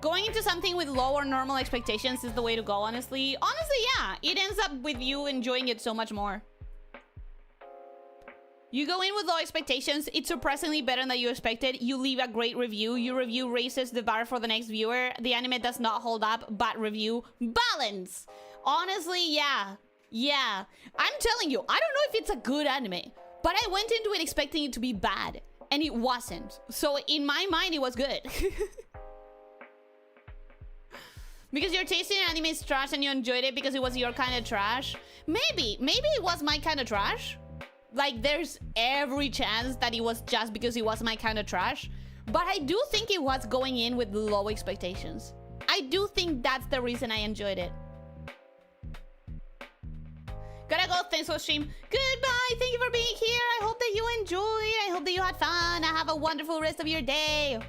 Going into something with low or normal expectations is the way to go, honestly. Honestly, yeah. It ends up with you enjoying it so much more. You go in with low expectations, it's surprisingly better than you expected, you leave a great review, your review raises the bar for the next viewer, the anime does not hold up, but review balance. Honestly, yeah. Yeah. I'm telling you, I don't know if it's a good anime, but I went into it expecting it to be bad, and it wasn't. So in my mind, it was good. Because your taste in anime is trash and you enjoyed it because it was your kind of trash. Maybe it was my kind of trash. Like, there's every chance that it was just because it was my kind of trash. But I do think it was going in with low expectations. I I do think that's the reason I enjoyed it. Gotta go. Thanks for the stream. Goodbye. Thank you for being here. I hope that you enjoyed. I hope that you had fun. Have a wonderful rest of your day.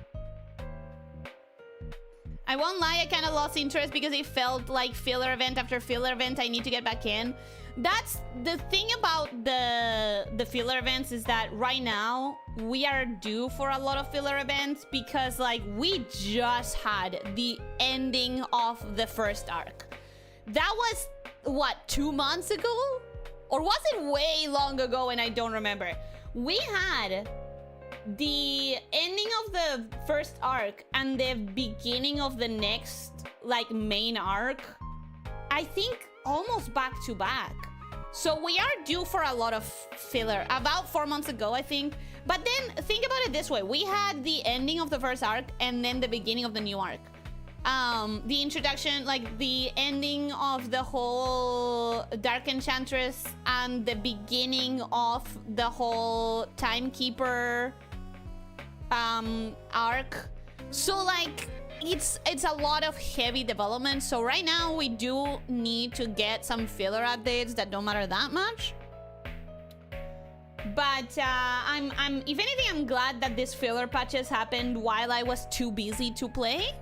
I won't lie, I kind of lost interest because it felt like filler event after filler event. I need to get back in. That's the thing about the filler events, is that right now we are due for a lot of filler events because like we just had the ending of the first arc. That was what, 2 months ago? Or was it way long ago and I don't remember? We had the ending of the first arc and the beginning of the next like main arc, I think almost back to back. So we are due for a lot of filler about 4 months ago, I think. But then think about it this way. We had the ending of the first arc and then the beginning of the new arc. The introduction, like the ending of the whole Dark Enchantress and the beginning of the whole Timekeeper arc. So like it's a lot of heavy development. So right now we do need to get some filler updates that don't matter that much. But I'm if anything, I'm glad that these filler patches happened while I was too busy to play.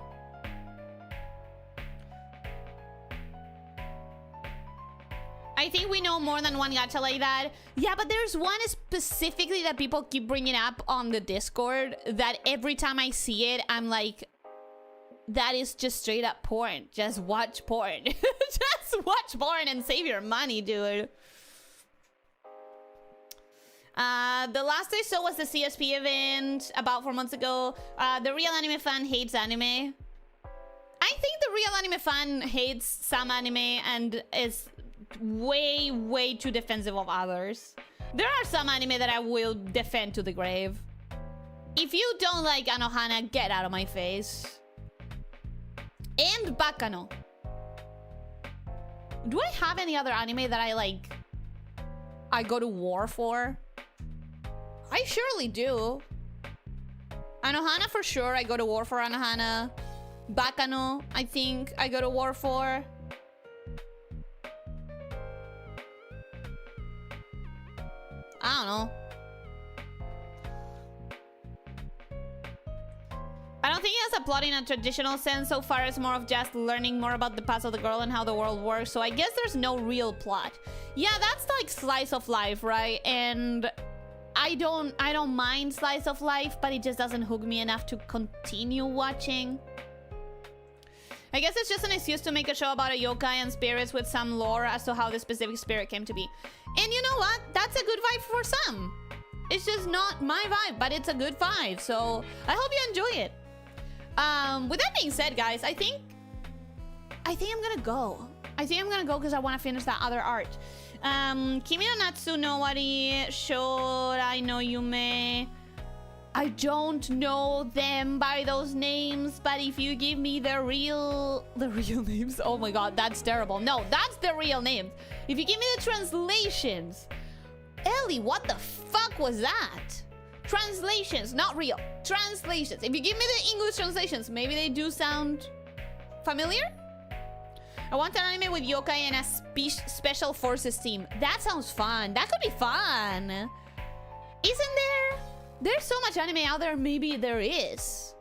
I think we know more than one gacha like that. Yeah, but there's one specifically that people keep bringing up on the Discord that every time I see it, I'm like, that is just straight up porn. Just watch porn. Just watch porn and save your money, dude. The last I saw was the CSP event about 4 months ago. The real anime fan hates anime. I think the real anime fan hates some anime and is way too defensive of others. There are some anime that I will defend to the grave. If you don't like Anohana, get out of my face. And Bakano. Do I have any other anime that I like, I go to war for? I surely do. Anohana for sure, I go to war for Anohana. Bakano, I think I go to war for. I don't know. I don't think it has a plot in a traditional sense so far. It's more of just learning more about the past of the girl and how the world works. So I guess there's no real plot. Yeah, that's like slice of life, right? And I don't mind slice of life, but it just doesn't hook me enough to continue watching. I guess it's just an excuse to make a show about a yokai and spirits with some lore as to how the specific spirit came to be. And you know what? That's a good vibe for some. It's just not my vibe, but it's a good vibe. So I hope you enjoy it. With that being said, guys, I think I'm gonna go. I think I'm gonna go because I want to finish that other art. Kimi no Natsu no Wari, Shorai no Yume. I don't know them by those names, but if you give me the real names, oh my god, that's terrible. No, that's the real names. If you give me the translations, Ellie, what the fuck was that? Translations, not real. Translations. If you give me the English translations, maybe they do sound familiar. I want an anime with yokai and a special forces team. That sounds fun. That could be fun. Isn't there? There's so much anime out there, maybe there is.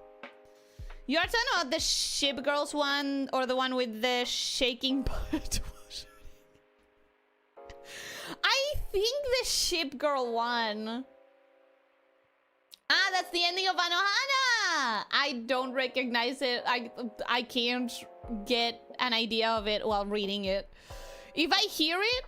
You are talking about the Ship Girls one, or the one with the shaking butt? I think the Ship Girl one. Ah, that's the ending of Anohana! I don't recognize it. I can't get an idea of it while reading it. If I hear it,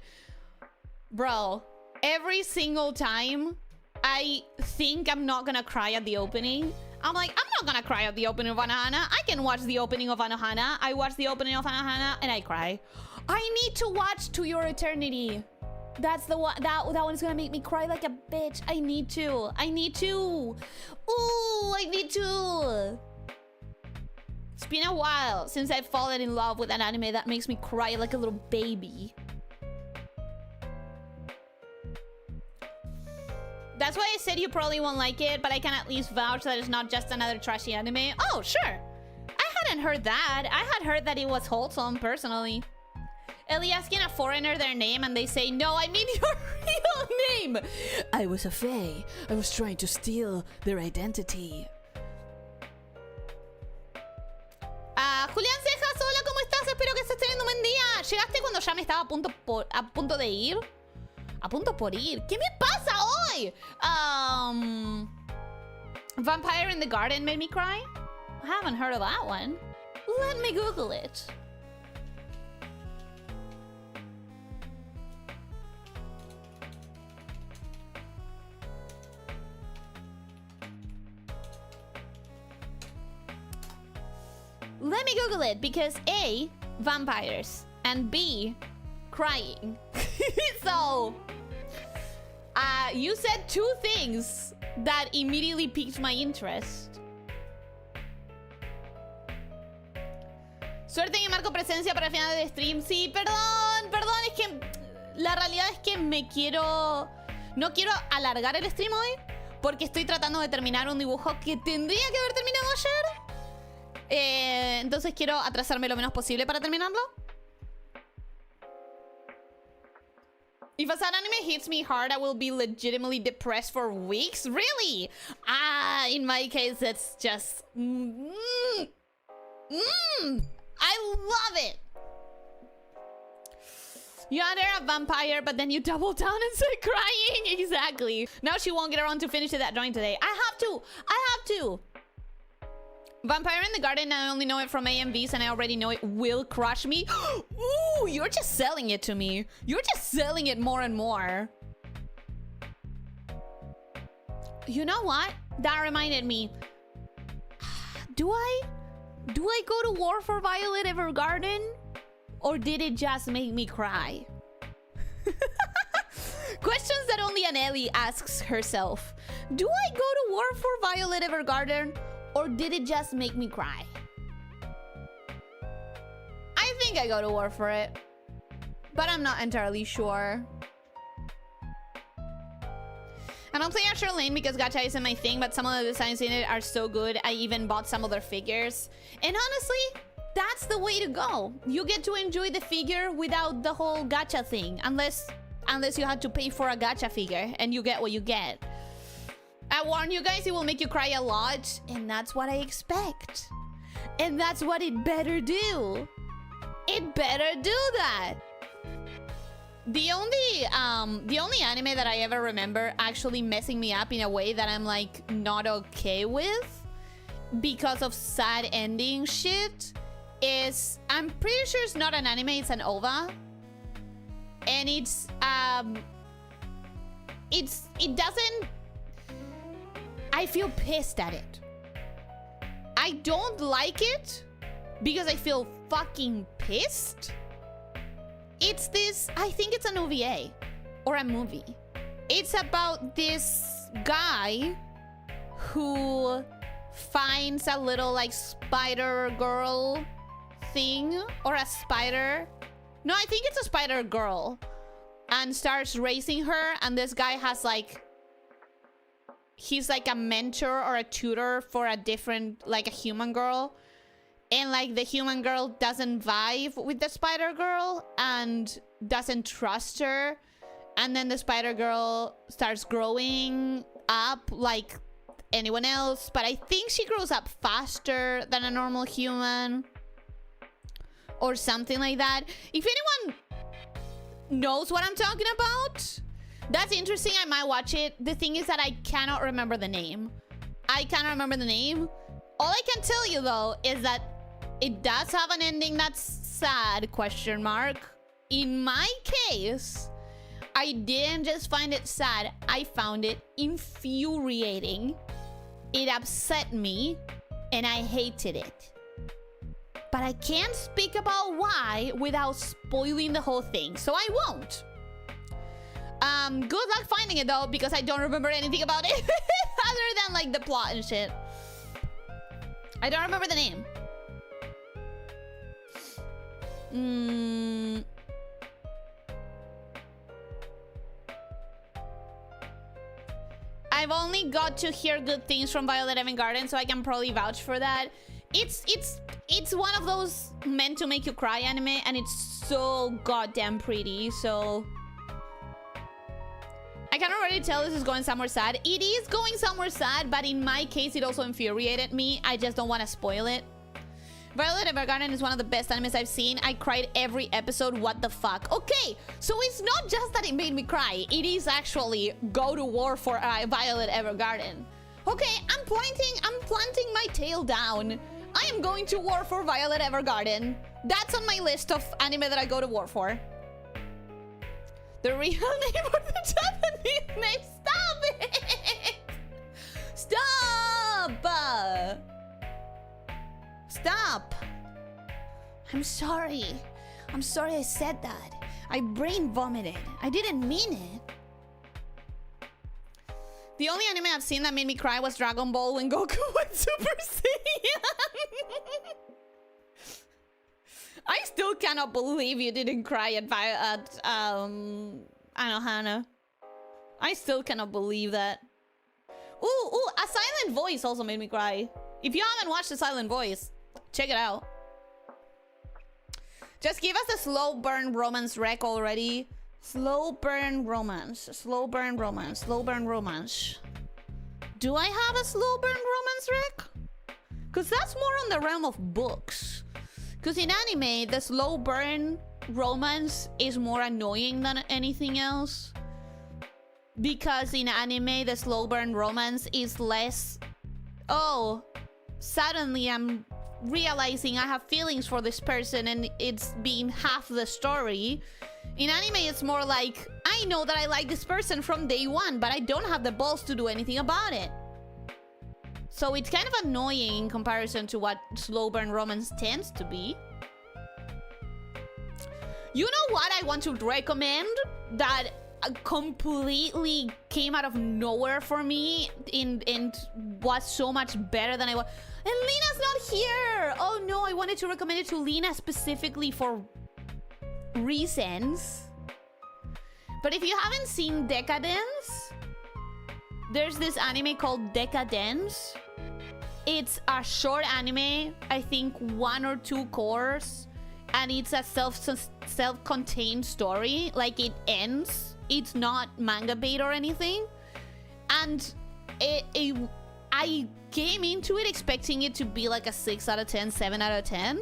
bro, every single time I think I'm not gonna cry at the opening. I'm like, I'm not gonna cry at the opening of Anohana. I can watch the opening of Anohana. I watch the opening of Anohana and I cry. I need to watch To Your Eternity. That's the one. That one's gonna make me cry like a bitch. I need to. I need to. Ooh, I need to. It's been a while since I've fallen in love with an anime that makes me cry like a little baby. That's why I said you probably won't like it, but I can at least vouch that it's not just another trashy anime. Oh, sure. I hadn't heard that. I had heard that it was wholesome, personally. Ellie asking a foreigner their name and they say, no, I mean your real name. I was a fae. I was trying to steal their identity. Julián Cejas, hola, ¿cómo estás? Espero que estés teniendo un buen día. ¿Llegaste cuando ya me estaba a punto de ir? A punto por ir. ¿Qué me pasa hoy? Vampire in the Garden made me cry? I haven't heard of that one. Let me Google it. Let me Google it, because A, vampires, and B, crying. So, you said two things that immediately piqued my interest. Suerte que marco presencia para el final del stream. Sí, perdón, es que la realidad es que no quiero alargar el stream hoy, porque estoy tratando de terminar un dibujo que tendría que haber terminado ayer. Entonces quiero atrasarme lo menos posible para terminarlo. If a sad anime hits me hard, I will be legitimately depressed for weeks. Really? In my case, it's just... I love it. You are a vampire, but then you double down and start crying. Exactly. Now she won't get around to finish that drawing today. I have to. Vampire in the Garden, I only know it from AMVs and I already know it will crush me. Ooh, you're just selling it to me. You're just selling it more and more. You know what? That reminded me. Do I go to war for Violet Evergarden? Or did it just make me cry? Questions that only an Ellie asks herself. Do I go to war for Violet Evergarden? Or did it just make me cry? I think I go to war for it. But I'm not entirely sure. I don't play Astral Lane because gacha isn't my thing, but some of the designs in it are so good. I even bought some of their figures. And honestly, that's the way to go. You get to enjoy the figure without the whole gacha thing. Unless you had to pay for a gacha figure and you get what you get. I warn you guys, it will make you cry a lot, and that's what I expect. And that's what it better do. It better do that. The only anime that I ever remember actually messing me up in a way that I'm like not okay with because of sad ending shit is, I'm pretty sure it's not an anime, it's an OVA. And it doesn't, I feel pissed at it. I don't like it because I feel fucking pissed. It's this, I think it's an OVA or a movie. It's about this guy who finds a little like spider girl thing, or a spider. No, I think it's a spider girl, and starts raising her. And this guy has like, he's like a mentor or a tutor for a different, like a human girl. And like the human girl doesn't vibe with the spider girl and doesn't trust her. And then the spider girl starts growing up like anyone else. But I think she grows up faster than a normal human. Or something like that. If anyone knows what I'm talking about, that's interesting. I might watch it. The thing is that I cannot remember the name. I cannot remember the name. All I can tell you though is that it does have an ending that's sad, question mark. In my case, I didn't just find it sad. I found it infuriating. It upset me and I hated it. But I can't speak about why without spoiling the whole thing, so I won't. Good luck finding it though, because I don't remember anything about it other than like the plot and shit. I don't remember the name. I've only got to hear good things from Violet Evergarden, so I can probably vouch for that. It's one of those meant to make you cry anime, and it's so goddamn pretty, so... I can already tell this is going somewhere sad. It is going somewhere sad, but in my case, it also infuriated me. I just don't want to spoil it. Violet Evergarden is one of the best animes I've seen. I cried every episode. What the fuck? Okay, so it's not just that it made me cry. It is actually go to war for Violet Evergarden. Okay, I'm planting my tail down. I am going to war for Violet Evergarden. That's on my list of anime that I go to war for. The real name or the Japanese name? Stop it! Stop! Stop! I'm sorry. I'm sorry I said that. I brain vomited. I didn't mean it. The only anime I've seen that made me cry was Dragon Ball when Goku went Super Saiyan. I still cannot believe you didn't cry at Anohana. I still cannot believe that. Ooh, A Silent Voice also made me cry. If you haven't watched A Silent Voice, check it out. Just give us the slow burn romance rec already. Slow burn romance. Slow burn romance. Slow burn romance. Do I have a slow burn romance rec? Because that's more on the realm of books. Because in anime, the slow burn romance is more annoying than anything else. Because in anime, the slow burn romance is less... Oh, suddenly I'm realizing I have feelings for this person and it's been half the story. In anime, it's more like, I know that I like this person from day one, but I don't have the balls to do anything about it. So it's kind of annoying in comparison to what slow burn romance tends to be. You know what I want to recommend that completely came out of nowhere for me and was so much better than I was. And Lena's not here! Oh no, I wanted to recommend it to Lena specifically for reasons. But if you haven't seen Decadence, there's this anime called Decadence. It's a short anime, I think 1 or 2 cores, and it's a self-contained story. Like, it ends. It's not manga bait or anything. And I came into it expecting it to be like a 6 out of 10, 7 out of 10.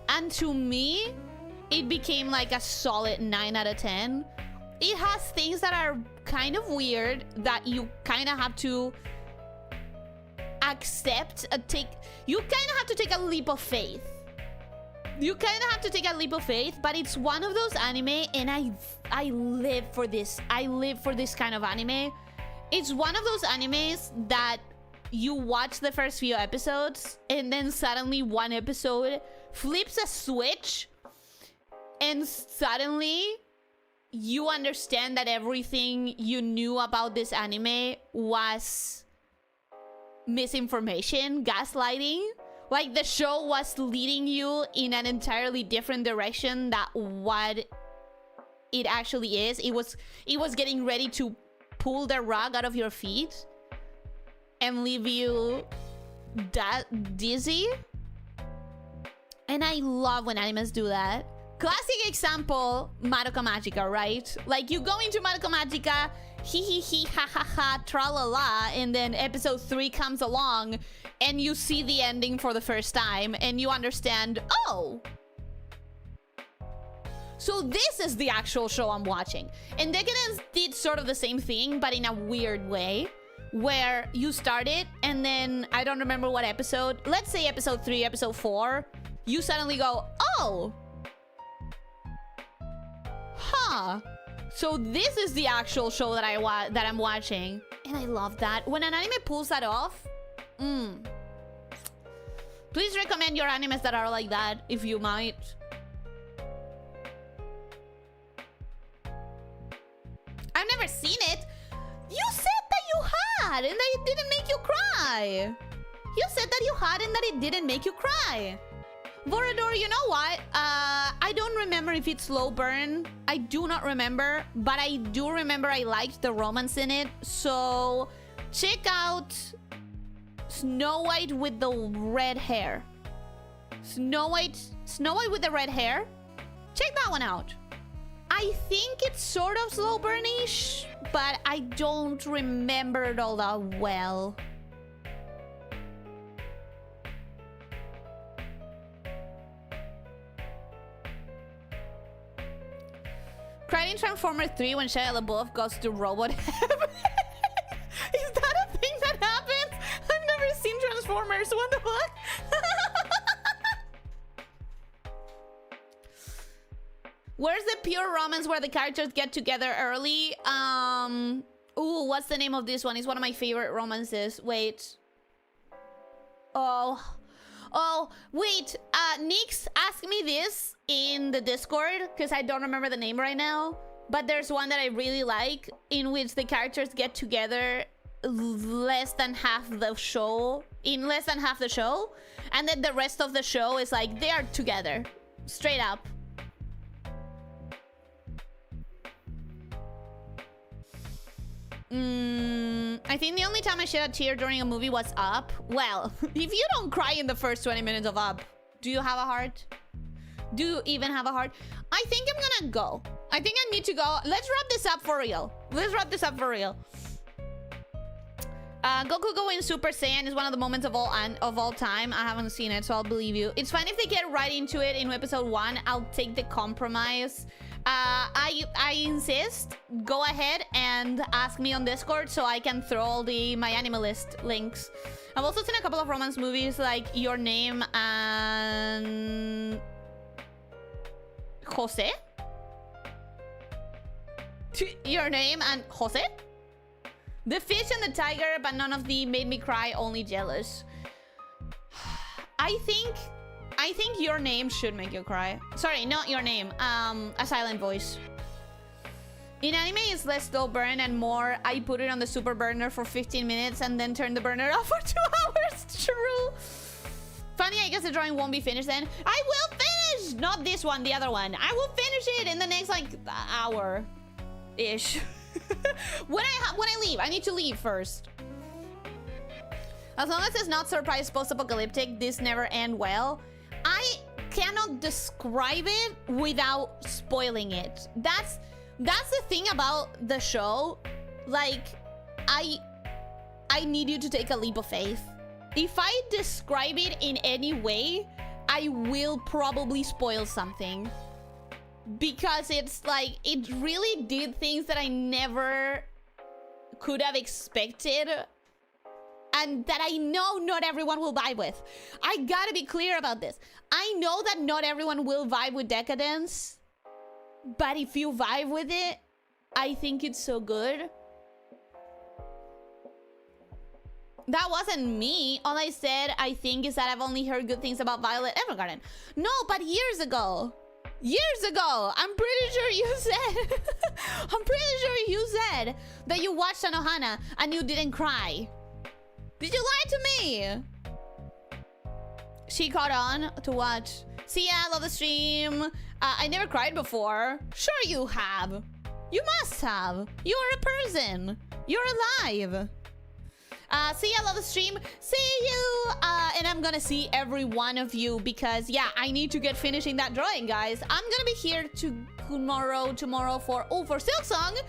And to me, it became like a solid 9 out of 10. It has things that are kind of weird that you kind of have to accept. You kind of have to take a leap of faith. You kind of have to take a leap of faith, but it's one of those anime, and I live for this. I live for this kind of anime. It's one of those animes that you watch the first few episodes, and then suddenly one episode flips a switch, and suddenly you understand that everything you knew about this anime was misinformation, gaslighting. Like, the show was leading you in an entirely different direction than what it actually is. It was getting ready to pull the rug out of your feet and leave you dizzy. And I love when animes do that. Classic example, Madoka Magica, right? Like, you go into Madoka Magica, hee ha ha ha, tra la la, and then episode 3 comes along and you see the ending for the first time and you understand, oh, so this is the actual show I'm watching. And Decadence did sort of the same thing, but in a weird way, where you start it and then, I don't remember what episode, let's say episode 3, episode 4, you suddenly go, oh, huh, so this is the actual show that I'm watching. And I love that. When an anime pulls that off, please recommend your animes that are like that, if you might. I've never seen it. You said that you had, and that it didn't make you cry. You said that you had, and that it didn't make you cry. Vorador, you know what? I don't remember if it's slow burn. I do not remember, but I do remember I liked the romance in it. So Check out Snow White with the red hair. Snow White with the red hair. Check that one out. I think it's sort of slow burnish, but I don't remember it all that well. Cried in Transformers 3 when Shia LaBeouf goes to robot heaven. Is that a thing that happens? I've never seen Transformers. What the fuck? Where's the pure romance where the characters get together early? Ooh, what's the name of this one? It's one of my favorite romances. Wait. Oh, wait. Nix asked me this in the Discord because I don't remember the name right now. But there's one that I really like in which the characters get together less than half the show. In less than half the show. And then the rest of the show is like, they are together. Straight up. I think the only time I shed a tear during a movie was Up. Well, if you don't cry in the first 20 minutes of Up, do you have a heart? Do you even have a heart? I think I'm gonna go. I think I need to go. Let's wrap this up for real. Let's wrap this up for real. Goku going Super Saiyan is one of the moments of all time. I haven't seen it, so I'll believe you. It's fine if they get right into it in episode 1. I'll take the compromise. I insist. Go ahead and ask me on Discord so I can throw all my animalist links. I've also seen a couple of romance movies like Your Name and Jose. Your Name and Jose. The Fish and the Tiger, but none of the made me cry, only jealous. I think Your Name should make you cry. Sorry, not Your Name. A Silent Voice. In anime, it's less slow burn and more I put it on the super burner for 15 minutes and then turn the burner off for 2 hours. True. Funny, I guess the drawing won't be finished then. I will finish! Not this one, the other one. I will finish it in the next, like, hour-ish. when I leave. I need to leave first. As long as it's not surprise post-apocalyptic, this never end well. I cannot describe it without spoiling it. That's the thing about the show. Like, I need you to take a leap of faith. If I describe it in any way, I will probably spoil something. Because it's like, it really did things that I never could have expected. And that I know not everyone will vibe with. I gotta be clear about this. I know that not everyone will vibe with Decadence. But if you vibe with it, I think it's so good. That wasn't me. All I said, I think, is that I've only heard good things about Violet Evergarden. No, but years ago. Years ago, I'm pretty sure you said I'm pretty sure you said that you watched Anohana and you didn't cry. Did you lie to me? She caught on to watch. See ya, love the stream. I never cried before. Sure you have. You must have. You are a person. You're alive. See ya, love the stream. See you. And I'm gonna see every one of you because, yeah, I need to get finishing that drawing, guys. I'm gonna be here tomorrow for Silksong.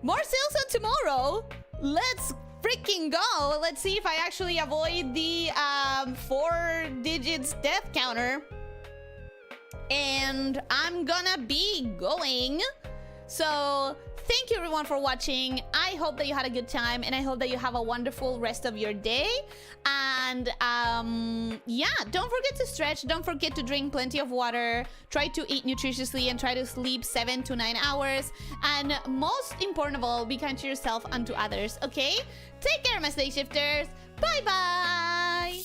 More Silksong tomorrow. Let's freaking go. Let's see if I actually avoid the 4 digits death counter. And I'm gonna be going. So thank you everyone for watching. I hope that you had a good time and I hope that you have a wonderful rest of your day. And yeah, don't forget to stretch, don't forget to drink plenty of water, try to eat nutritiously and try to sleep 7 to 9 hours. And most important of all, be kind to yourself and to others, okay? Take care, my slave shifters. Bye bye.